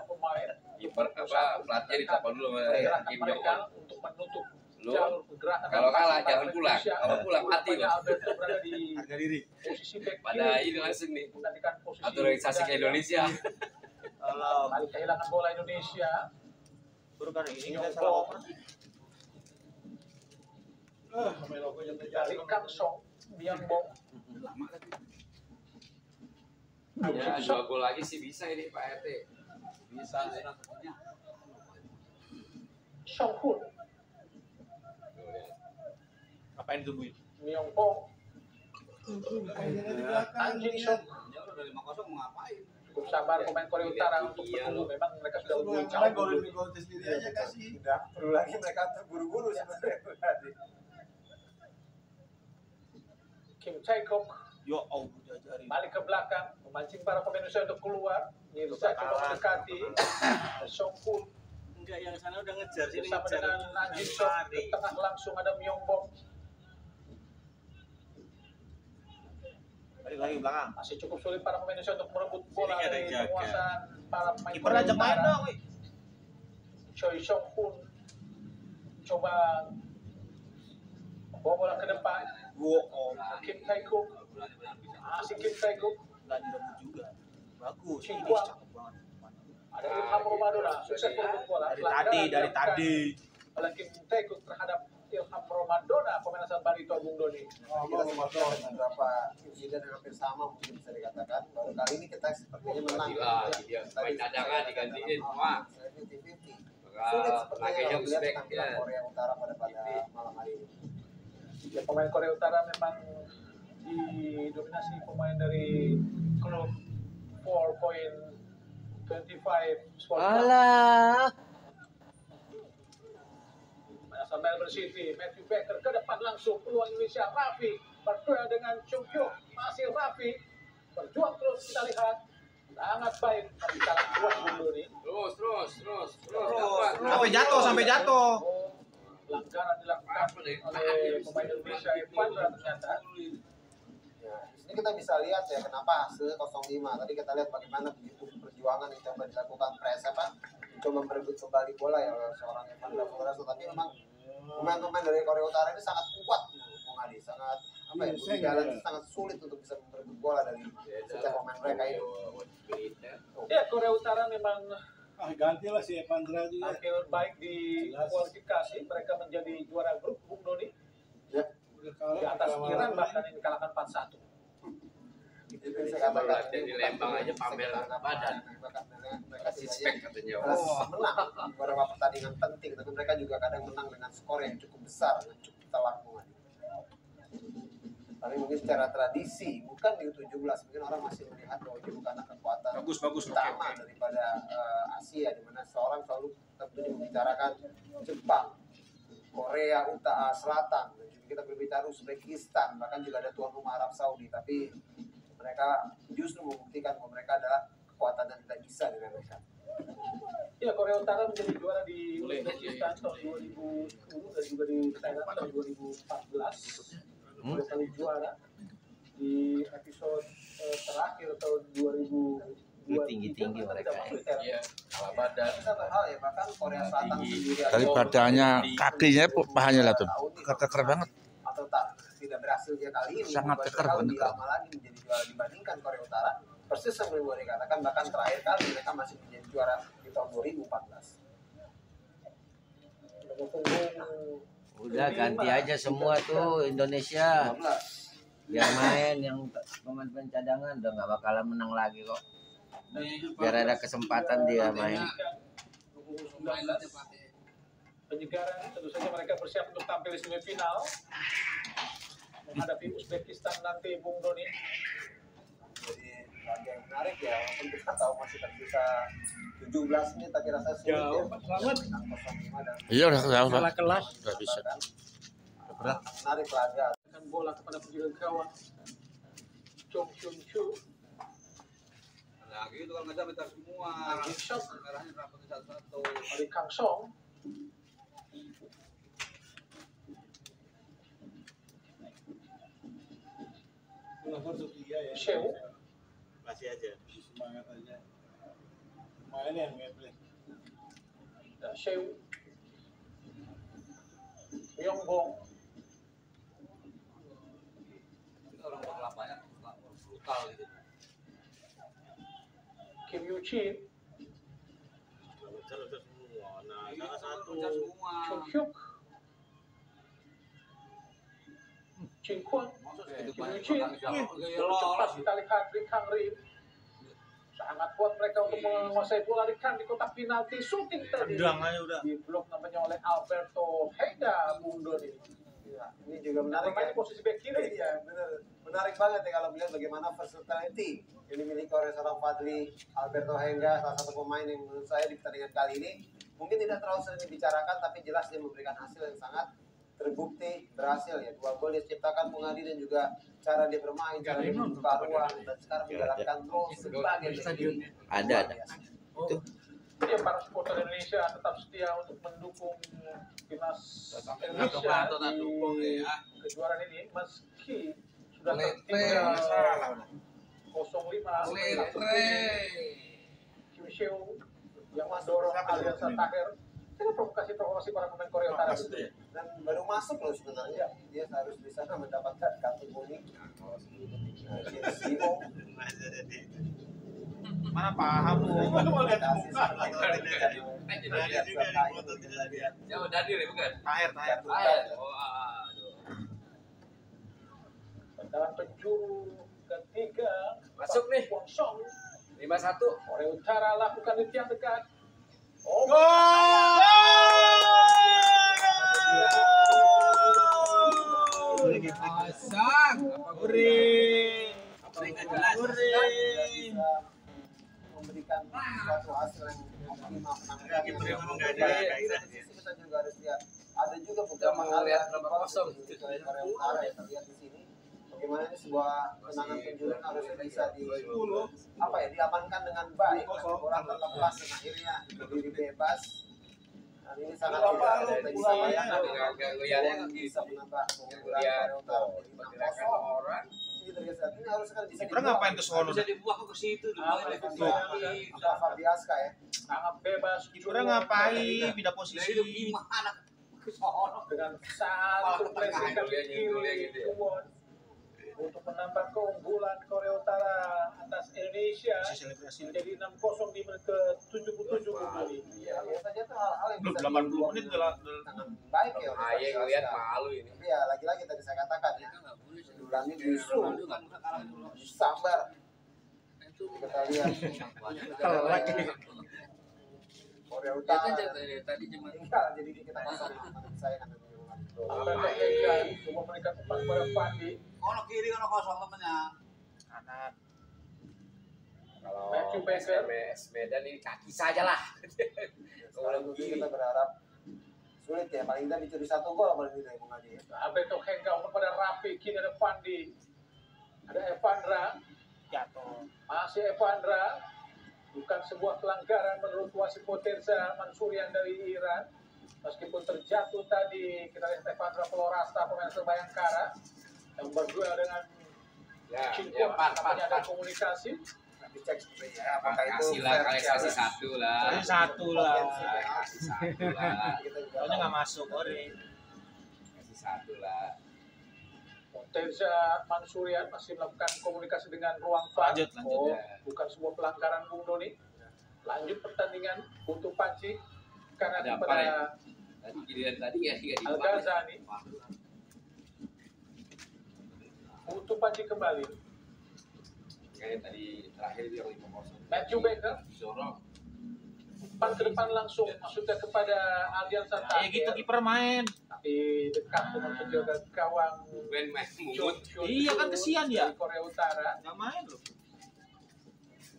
Kiper apa pelatnya dicapa dulu sama Kim Jong Un. Untuk menutup Lu jalur pergerakan. kalau kalah jangan pulang. Kalau pulang mati lo. Alberto berada di Harga diri. posisi back Pada kiri. ini langsung nih. Menggantikan posisi Naturalisasi ke Indonesia. Kembali kehilangan bola Indonesia. Baru kan ini kita Myongbong, salah oper. dari Kang Song, Myongbong, Ya, 2 gol lagi sih bisa ini Pak RT. Bisa sih. Song Hoon, Apain ditungguin? Myongbong, Jin Sok. Ya udah 5-0 mau ngapain? Cukup sabar pemain Korea Utara untuk menunggu. Memang mereka sudah unggul jauh Kalian dulu. gol sendiri aja kasih. tidak perlu lagi mereka terburu-buru sebenarnya tadi. Kim Taekuk Yo, diajarin. balik ke belakang, memancing para pemain Indonesia untuk keluar. Mirza coba mendekati. Song Hoon Enggak, yang sana udah ngejar sini bersama ngejar. dengan Jin Sok. Di tengah langsung ada Myongbong. Balik lagi belakang. Masih cukup sulit para pemain Indonesia untuk merebut bola Sini ada dari yang jaga. penguasaan para pemain Kiper ajak main Utara. dong, weh. Choi Song Hoon coba bawa bola ke depan. Kim Taekuk, masih Kim Taekuk. Enggak direbut juga. Bagus. Ini Cingguang. cakep banget. Ada Ilham Romadona, sukses merebut bola. Dari tadi. Oleh Kim Taekuk terhadap Amromadona, pemain asal Barito, Bung Doni. Kita sempat melihat beberapa insiden yang hampir sama mungkin bisa dikatakan. Baru kali ini kita sepertinya menang. Dia main cadangan digantiin semua. 50-50. Bakal Sulit sepertinya pakai kalau melihat Uzbek penampilan ya. Korea Utara pada malam hari ini. Ya, pemain Korea Utara memang didominasi pemain dari klub 4.25 Sport Club. Alah. Asal Melbourne City, Matthew Becker ke depan langsung peluang Indonesia. Raffi berduel dengan Chung Hyuk, masih Raffi berjuang terus, kita lihat sangat baik tapi sangat kuat Bung Doni. Terus. Sampai jatuh. Pelanggaran dilakukan oleh pemain Indonesia Evandra ternyata. Ya, di sini kita bisa lihat ya kenapa hasilnya 0-5. Tadi kita lihat bagaimana begitu perjuangan yang coba dilakukan mencoba merebut kembali bola ya oleh seorang Evandra Flores, tapi memang pemain-pemain dari Korea Utara ini sangat kuat, Bung Adi, sangat jalan sangat sulit untuk bisa merebut bola dari setiap pemain mereka ini. Ya, Korea Utara memang gantilah si Evandra juga. hasil baik di kualifikasi, mereka menjadi juara grup Bung Doni. Ya, Di atas Iran bahkan yang dikalahkan 4-1. itu saya katakan Di Lembang aja pamer badan. Mereka Six-pack katanya. menang di beberapa pertandingan penting, tapi mereka juga kadang menang dengan skor yang cukup besar, yang cukup telak. Tapi mungkin secara tradisi, bukan di U17, mungkin orang masih melihat bahwa ini bukan kekuatan Bagus. utama daripada Asia, di mana seorang selalu tentunya membicarakan Jepang, Korea Utara Selatan, dan juga kita berbicara Uzbekistan, bahkan juga ada tuan rumah Arab Saudi, tapi mereka justru membuktikan bahwa mereka adalah kekuatan yang tidak bisa diremehkan. Ya, Korea Utara menjadi juara di Uzbekistan tahun 2010 dan juga di Thailand tahun 2014. Dua kali juara di episode terakhir tahun 2002. Tinggi-tinggi mereka. Iya, kalah badan. Satu hal ya, bahkan Korea Selatan sendiri Dari badannya, kakinya, pahanya lah tuh. Keker banget. atau tidak berhasil dia kali ini Sangat membuat keker, mereka bener. lebih lama lagi menjadi juara dibandingkan Korea Utara. Persis seperti yang boleh dikatakan, bahkan terakhir kali mereka masih menjadi juara di tahun 2014. Udah ganti aja semua tuh Indonesia. 15. Biar main yang pemain-pemain cadangan udah nggak bakalan menang lagi kok. Biar ada kesempatan dia main. Penyegaran, tentu saja mereka bersiap untuk tampil di semifinal menghadapi Uzbekistan nanti, Bung Doni. Jadi laga yang menarik ya, walaupun kita tahu masih tersisa 17 menit, tapi rasanya sulit ya. Banget. Menang 0-5 dan Iya udah jauh lah. Salah kelas. Udah bisa. menarik laga. Akan bola kepada penjaga gawang Chong Hyun Chu. Nah, gitu kan ngejar minta semua. Angin shot Merahnya rapatin satu-satu. dari Kang Song. Sheu. Masih aja. Semangat aja. Main yang gameplay. Sheu. Yongbong. Kita orang kelapanya brutal gitu. Kim Yu Chin. Ngejar semua. Nah, salah satu. Ngejar semua. Chung Hyuk. Chin Kwon. Kim Yu Chin. Cepat kita lihat Ri Kang Rim. Sangat kuat mereka untuk menguasai bola. Ri Kang di kotak penalti. Shooting tadi. Tendang aja udah. Di blok namanya oleh Alberto Hega, Bung Doni. Ya, ini juga menarik Bermain ya. di posisi back kiri. Iya, benar. Menarik banget ya kalau melihat bagaimana versatility yang dimiliki oleh seorang Fadli Alberto Hengga, salah satu pemain yang menurut saya di pertandingan kali ini mungkin tidak terlalu sering dibicarakan, tapi jelas dia memberikan hasil yang sangat terbukti berhasil ya. 2 gol dia ciptakan Bung Adi, dan juga cara dia bermain, cara dia membuka ruang, dan sekarang menjalankan role sebagai Ada. Itu. Ya, para supporter Indonesia tetap setia untuk mendukung timnas Indonesia di kejuaraan ini meski sudah tertinggal 0-5. Kim Sheu yang mendorong Alianza Tahir. Ini provokasi para pemain Korea Utara itu. dan baru masuk loh sebenarnya. Dia harus bisa mendapatkan kartu kuning. CSGO. Mana paham lu? Mau lihat muka. Jauh Daniel ya bukan? Tahir. Oh, aduh. Dalam penjuru ketiga Masuk nih. kosong 5-1. Korea Utara lakukan di tiang dekat. Oh, Pasang. Gurih. Memberikan suatu hasil yang optimal penampilan. Kiper yang memang nggak ada kaisahnya. Kita juga harus lihat ada juga beberapa hal Lihat yang nomor kosong. di Korea Utara yang terlihat di sini. Bagaimana ini sebuah tendangan penjuruan harusnya bisa diamankan dengan baik. Bola terlepas dan akhirnya berdiri bebas. Dan ini sangat tidak bisa bayangkan bisa menambah keunggulan Korea Utara menjadi 6-0. Orang Ini tergeser. Ini harusnya kan bisa Kiper ngapain ke sono? bisa dibuang ke situ Fabiaska ya. sangat bebas. Kiper ngapain? Pindah posisi. gimana? Dengan satu pressing Dia kaki nyundulnya gitu ya. kiri untuk menambah keunggulan Korea Utara atas Indonesia Selebrasi. menjadi 6-0 di menit ke-77 kembali. Ya, biasanya tuh hal-hal yang Belum bisa 80 dibuat menit dengan baik ya. Aye ngeliat malu ini. Tapi ya lagi-lagi tadi saya katakan ya. Dulani justru sambar. Kita lihat Korea Utara. Tadi cuma Tinggal jadi kita pasang saya kan Coba mereka umpan kepada Fandi. Kono kiri kono kosong temennya. Kanan. kalau Matthew Baker. MS Medan ini kaki saja lah. Kalau begitu kita berharap sulit ya, paling tidak dicuri 1 gol paling tidak Bung Adi. Alberto Henga umpan kepada Rafi. Kini ada Fandi. Ada Evandra. Jatuh. Masih Evandra. Bukan sebuah pelanggaran menurut wasit Potenza Mansurian dari Iran. Meskipun terjatuh tadi, kita lihat Evandra Florasta, pemain Bayangkara yang berduel dengan Cinco. Apakah ada komunikasi? Dicek seperti ya, apakah itu Kasih lah, kalian kasih satu lah. Kasih satu lah. Kasih satu lah. Kita juga Soalnya nggak masuk. Kasih satu lah. Potenza Mansurian masih melakukan komunikasi dengan ruang VAR. Lanjut. Oh, bukan sebuah pelanggaran Bung Doni. Lanjut pertandingan untuk Panci karena Ada apa, kepada Tadi giliran tadi ya Al Ghazani untuk Panci kembali. Kayak tadi terakhir itu yang 5-0. Matthew Baker Zorong. umpan ke depan langsung maksudnya kepada Aldian Santana. Ya gitu kiper main. Tapi dekat dengan penjaga gawang Ben main John mungut. Iya, kan kesian dia. dari Korea Utara. Nggak main loh.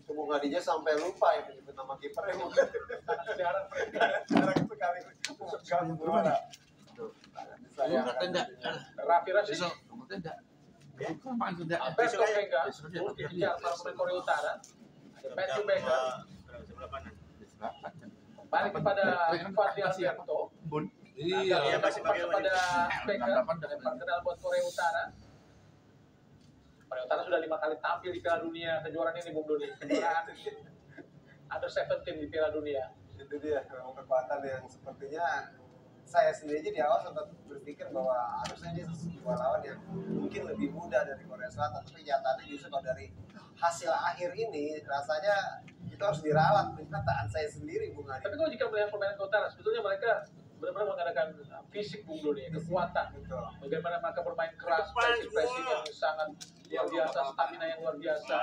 Bung Adinya sampai lupa ya menyebut nama kiper yang Jarang jarang sekali sekali juara. Raffi Rashid, Besok, kamu tidak. Kapan tidak? Alberto Henga, untuk dikejar para pemain Korea Utara. Ada Matthew Baker, kembali kepada Fadli Alberto. Iya, masih pakai kepada Baker, lempar ke dalam buat Korea Utara. Korea Utara sudah 5 kali tampil di Piala Dunia kejuaraan ini, Bung Doni. Kejuaraan Under 17 di Piala Dunia. Itu dia memang kekuatan yang sepertinya saya sendiri aja di awal sempat berpikir bahwa harusnya dia sebuah lawan yang mungkin lebih mudah dari Korea Selatan, tapi nyatanya justru kalau dari hasil akhir ini rasanya itu harus diralat. Perkataan saya sendiri, Bung Adi. Tapi kalau jika melihat permainan Korea Utara, sebetulnya mereka benar-benar mengadakan fisik, Bung Doni, kekuatan. Bagaimana mereka bermain keras, pressing yang sangat luar biasa, stamina yang luar biasa,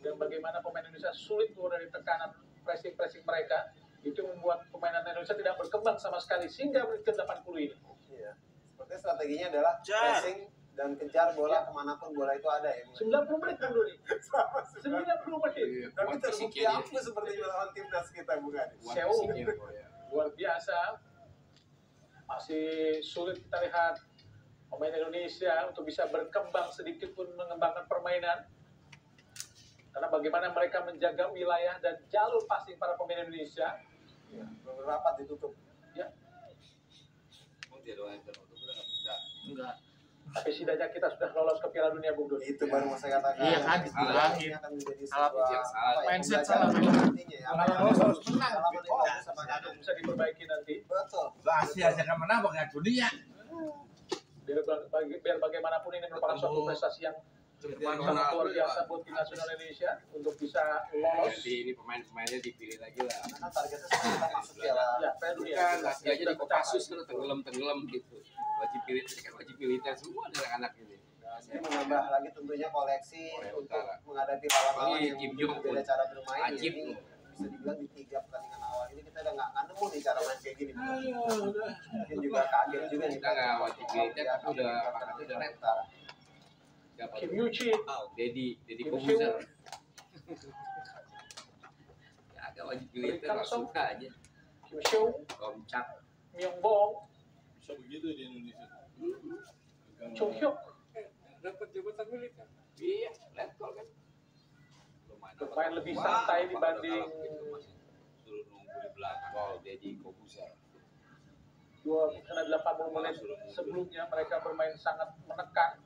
dan bagaimana pemain Indonesia sulit keluar dari tekanan pressing mereka. Itu membuat permainan Indonesia tidak berkembang sama sekali sehingga menit ke-80 ini. Iya. Sepertinya strateginya adalah pressing dan kejar bola kemanapun bola itu ada ya. 90 menit, Bung Doni. 90 menit. Tapi terbukti ampuh seperti melawan timnas kita, Bung Adi. Seoul, luar biasa. Masih sulit kita lihat pemain Indonesia untuk bisa berkembang sedikit pun mengembangkan permainan. Karena bagaimana mereka menjaga wilayah dan jalur passing para pemain Indonesia. Ya, rapat ditutup. Ya, Enggak. tapi setidaknya kita sudah lolos ke Piala Dunia, Bung Doni. Itu baru mau saya katakan. Iya kan, dibilangin. Ini akan menjadi Salah sebuah yang salah. Mindset pembelajaran salah. nantinya ya. Harus menang. Bisa diperbaiki nanti. Betul. Asia aja kan menang pakai dunia. Biar bagaimanapun ini merupakan suatu prestasi yang sangat luar biasa buat tim nasional Indonesia untuk bisa lolos. Jadi ini pemain-pemainnya dipilih lagi lah. Karena targetnya sekarang kan masuk piala. Ya, Piala Dunia. Bukan, lagi aja di Kopassus kan tenggelam gitu. Wajib militer kan wajib militer semua anak-anak ini. Ini menambah lagi tentunya koleksi Korea untuk Utara. menghadapi lawan-lawan Ini yang Kim Jong berbeda cara bermain. Wajib. Ini bisa dibilang di 3 pertandingan awal ini kita udah nggak nemu nih cara main kayak gini. Mungkin juga kaget juga nih. Kita nggak wajib militer tapi udah red. Siapa Kim tuh? Yuchi, Dedi Kim Kobuser. Seung, Ya agak wajib militer langsung aja. Kim Seung, Komcat. Myung Bong, Bisa begitu di Indonesia. Chung Hyuk. Dapat jabatan militer. Iya, letkol kan. Bermain lebih santai dibanding Suruh nunggu di belakang. Wow, Dedi Kobuser. karena 80 menit sebelumnya mereka bermain sangat menekan.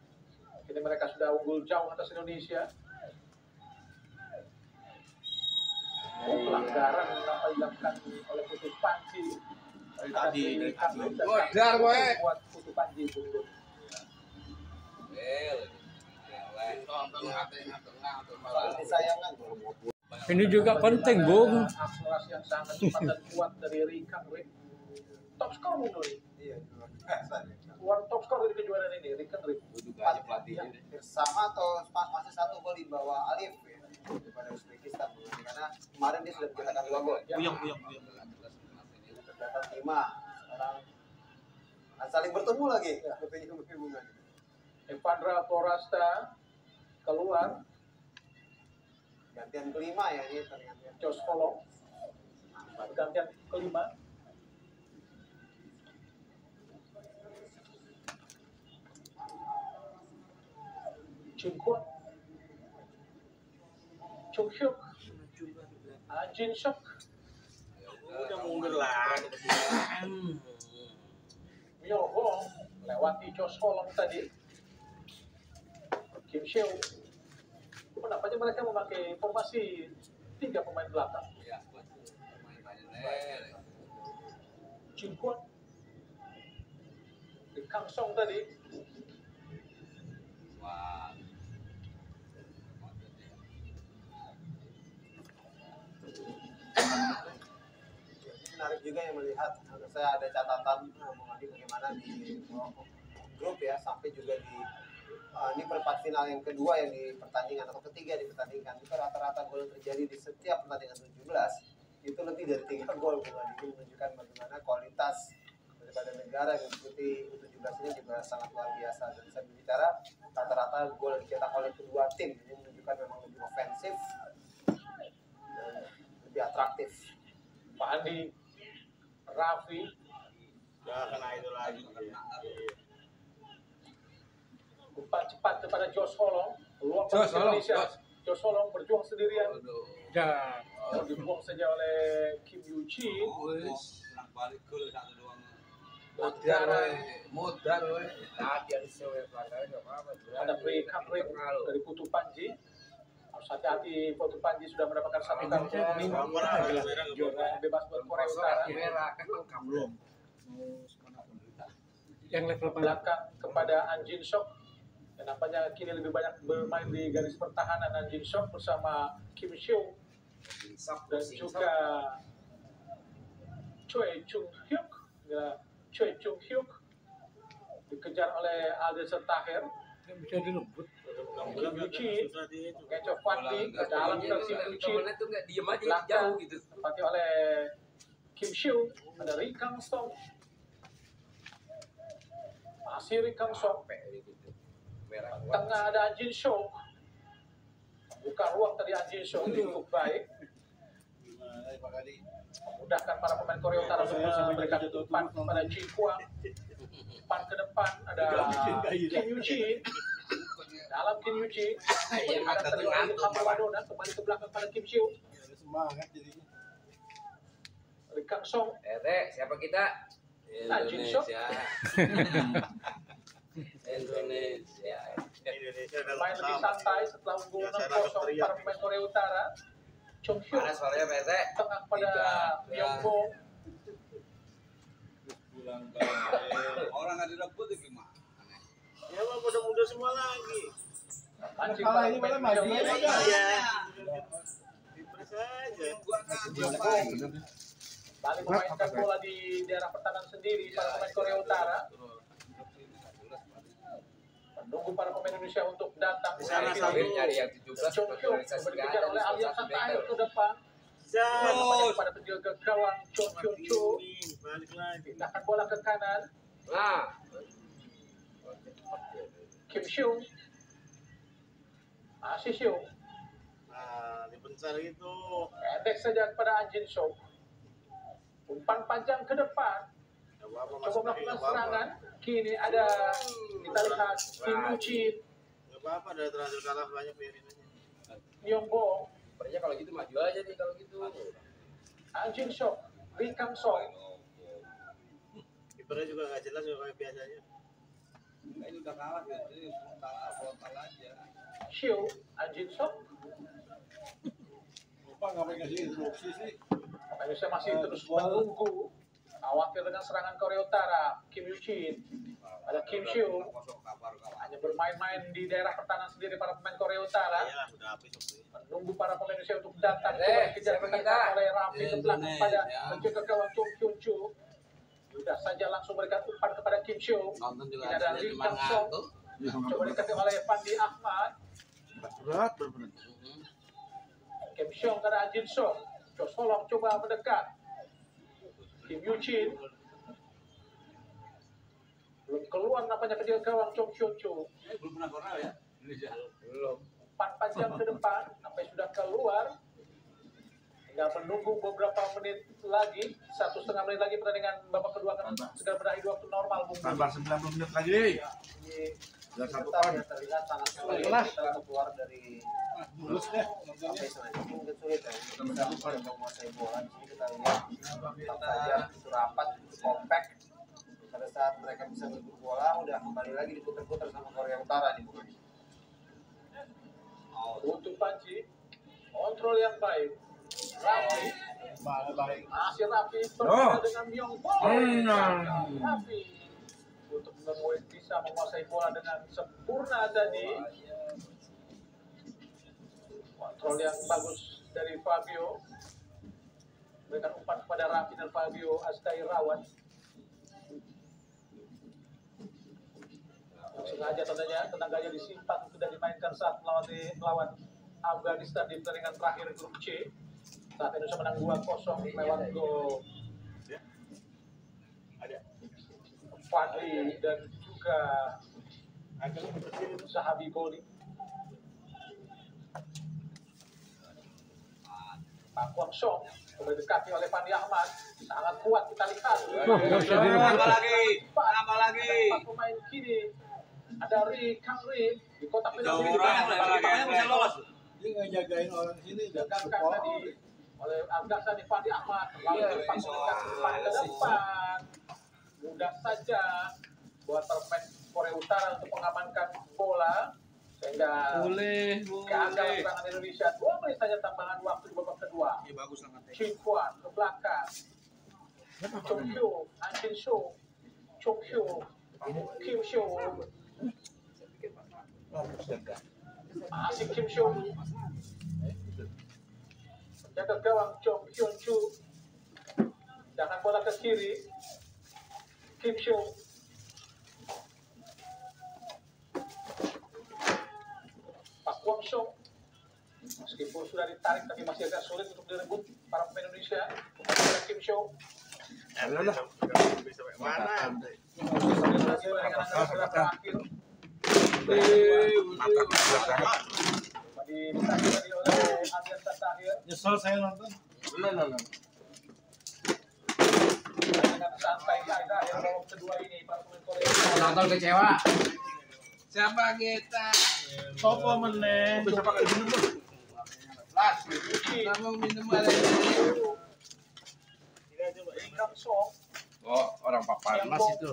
Kini mereka sudah unggul jauh atas Indonesia. Pelanggaran apa dilakukan oleh Putu Panji. Tadi Modal, boy. Buat Putu Panji itu. Disayangkan. Ini juga penting, Bung. Akselerasi yang sangat cepat dan kuat dari Rikang Rik. Top skor mundur. Iya. Keluar top skor dari kejuaraan ini, Rikang Rik. Juga aja pelatihnya deh. Sama atau masih 1 gol di bawah Alif ya daripada Uzbekistan karena kemarin dia sudah mencetakkan 2 gol. Puyeng. Terdapat 5 sekarang akan saling bertemu lagi. Hubungan. Evandra Florasta keluar. Gantian kelima ya ini pertandingan. Jos Kolong. Pergantian kelima. Jin Kwon, Chung Hyuk, Jin Sok, Udah mundur lah. Myo Hong lewati Jos Kolong tadi. Kim Seo. Nampaknya mereka memakai formasi 3 pemain belakang. Ya, buat pemain-pemain. Jin Kwon, di Kang Song tadi. Wah. Menarik juga yang melihat, menurut saya ada catatan mengenai bagaimana di grup ya sampai juga di ini perempat final yang kedua yang di pertandingan atau ketiga dipertandingkan itu rata-rata gol yang terjadi di setiap pertandingan 17 itu lebih dari 3 gol. Ini menunjukkan bagaimana kualitas daripada negara yang mengikuti U17 ini juga sangat luar biasa. Dan saya berbicara rata-rata gol yang dicetak oleh kedua tim ini menunjukkan memang lebih ofensif dan lebih atraktif. Pak Andi, Raffi, Ya kena itu lagi. umpan cepat kepada Jos Holong, peluang Jos bagi Holong, Indonesia. Jos Holong berjuang sendirian, Ya, dibuang saja oleh Kim Yuchi. Pulang balik gol 1 doang. Modal, weh. Tadi ada sewe pelanggaran enggak apa-apa. Ada free coupling dari Putu Panji. Harus hati-hati, Putu Panji sudah mendapatkan 1 kartu kuning. Zona bebas buat Korea Utara. Merah kan Belum. yang level Belakang kepada An Jin Sok. Dan nampaknya kini lebih banyak bermain di garis pertahanan An Jin Sok bersama Kim Seung dan juga Choi Chung Hyuk. Ya, Choi Chung Hyuk dikejar oleh Aldeser Taher. bisa direbut. Kim Yuchi Ngeco Fandi ke dalam ke Kim Yuchi, Temennya tuh nggak diem aja belakang jauh gitu. ditempati oleh Kim Seung. Ada Ri Kang Song, masih Ri Kang Song. Merah. Tengah ada An Jin Sok, buka ruang tadi An Jin Sok cukup baik, Gimana Pak Kadi? memudahkan para pemain Korea Utara untuk bisa memberikan umpan kepada Ji Kwang. Umpan ke depan ada Kim Yuchi, dalam Kim Yuchi ada terjadi Hamadona kembali ke belakang pada Kim Seung. Semangat jadinya. Ri Kang Song, Siapa kita? Indonesia. Indonesia. Indonesia dalam main lebih sama. santai setelah unggul Biasa 6-0 para pemain Korea Utara. Chung Hyuk Mana suaranya PT? tengah pada Tidak. Myung Bong. Pulang balik. Orang nggak direbut itu gimana? Ya mah pada muda semua lagi. Mancing Kalah para ini pemain malah maju Indonesia. aja. Balik memainkan bola di daerah pertahanan sendiri para pemain Korea Utara. Menunggu para pemain Indonesia untuk datang. Di sana Nah, satu. Nyari yang 17 Chongkyung naturalisasi nggak dikejar ada oleh di Alias satu Satair meter. ke depan. Nampaknya kepada penjaga gawang Chongkyung Cho. Balik lagi. Pindahkan bola ke kanan. Nah, Kim Seung. Masih Seung. Nah, dipencar gitu. Pendek saja kepada An Jin Soo. Umpan panjang ke depan. Gak apa-apa, Coba melakukan serangan. Kini ada kita lihat Kim Woo Jin, Gak apa-apa, udah terlanjur kalah banyak biarin aja. Myung Bong, sebenarnya kalau gitu maju aja nih kalau gitu. An Jin Soo, Lee Kang Song, Kipernya juga gak jelas juga kayak biasanya. Ini udah kalah ya, jadi kalah aja. Xiu, An Jin Soo. Lupa ngapain kasih instruksi sih. Indonesia masih terus menunggu. Khawatir dengan serangan Korea Utara. Kim Woo Jin, ada Kim Seung, hanya bermain-main di daerah pertahanan sendiri para pemain Korea Utara. Iyalah, udah habis waktu ini. Menunggu para pemain Indonesia untuk datang. Coba dikejar siapa ketat kita? oleh Raffi ke belakang pada Ya. penjaga gawang Chung Kyun Cho. Sudah saja langsung berikan umpan kepada Kim Seung. Nonton juga Tidak ada ada Lee cuma Kang Song. ngantuk. Coba dikasih oleh Fandi Ahmad. Berat, berat. Kim Seung ke arah Jin Soo. Cho Solong coba mendekat. Kim Woo Jin. Belum keluar nampaknya penjaga gawang Chung Kyun Cho. Belum pernah corner ya Indonesia. Belum. Umpan panjang ke depan. Sampai sudah keluar. Tinggal menunggu beberapa menit lagi. 1,5 menit lagi pertandingan babak kedua akan segera berakhir di waktu normal. Bung. Tambah 90 menit lagi. Ya, ini Udah satu kita poin. yang terlihat sangat sulit Lelah. kita untuk keluar dari Mulus deh. sampai selanjutnya mungkin sulit ya kita bisa menguasai bola. Di sini kita lihat tetap saja itu rapat, itu compact. Pada saat mereka bisa berebut bola, udah kembali lagi diputar-putar sama Korea Utara nih bukan? Untuk Panji. Kontrol yang baik. Raffi. Baik. Masih Raffi berbeda dengan Myung Bong. Raffi untuk bisa menguasai bola dengan sempurna tadi. Kontrol yang bagus dari Fabio. Berikan umpan kepada Raffi dan Fabio Astai Rawat. Sengaja tenaganya disimpan sudah dimainkan saat melawan Afghanistan di pertandingan terakhir grup C. Saat Indonesia menang 2-0 lewat gol Fadli dan juga Sahabi Boli. Pak Kwang Song mendekati oleh Fandi Ahmad, sangat kuat kita lihat. Apa lagi? Apa lagi? 4 pemain kiri ada Ri Kang Ri di kotak Jauh penalti. orang yang bisa lolos. Dia ngejagain orang sini udah Digagalkan sekolah. tadi oleh Afghanistan di Fandi Ahmad, lalu cepat mendekat ke depan ke depan. Mudah saja buat pemain Korea Utara untuk mengamankan bola sehingga Boleh, gagal serangan Indonesia. 2 menit saja tambahan waktu di babak kedua. Ini bagus sangat. Chin Kwan ke belakang. Chong Kyu, An Jin Soo, Chong Kyu, Kim Seung. Masih Kim Seung. Jaga gawang Chong Hyun Chu. Jangan bola ke kiri. Kim Seung. Pak Kwang Song. Meskipun sudah ditarik tapi masih agak sulit untuk direbut para pemain Indonesia. Kepada Kim Seung. Mana? Terakhir. Ditagi tadi oleh Alias Satair. Nyesel saya nonton. Dengan santai di akhir babak kedua ini para pemain Korea. Nonton kecewa. Siapa kita? Sopo meneh. Bisa pakai minum bos. Las, nggak mau minum ada ini. Kang Song. Oh, orang papan mas itu.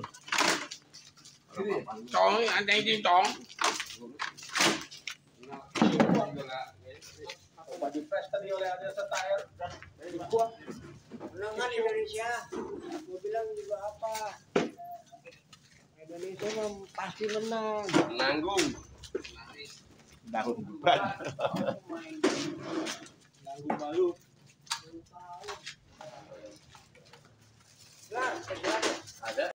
Cong, ada yang cong. Coba di press tadi oleh Alias Satair dan dibuang. Menangan Indonesia. Gue bilang juga apa? Indonesia mah pasti menang. Nanggung. Nanggung beban. Nanggung malu. Ada.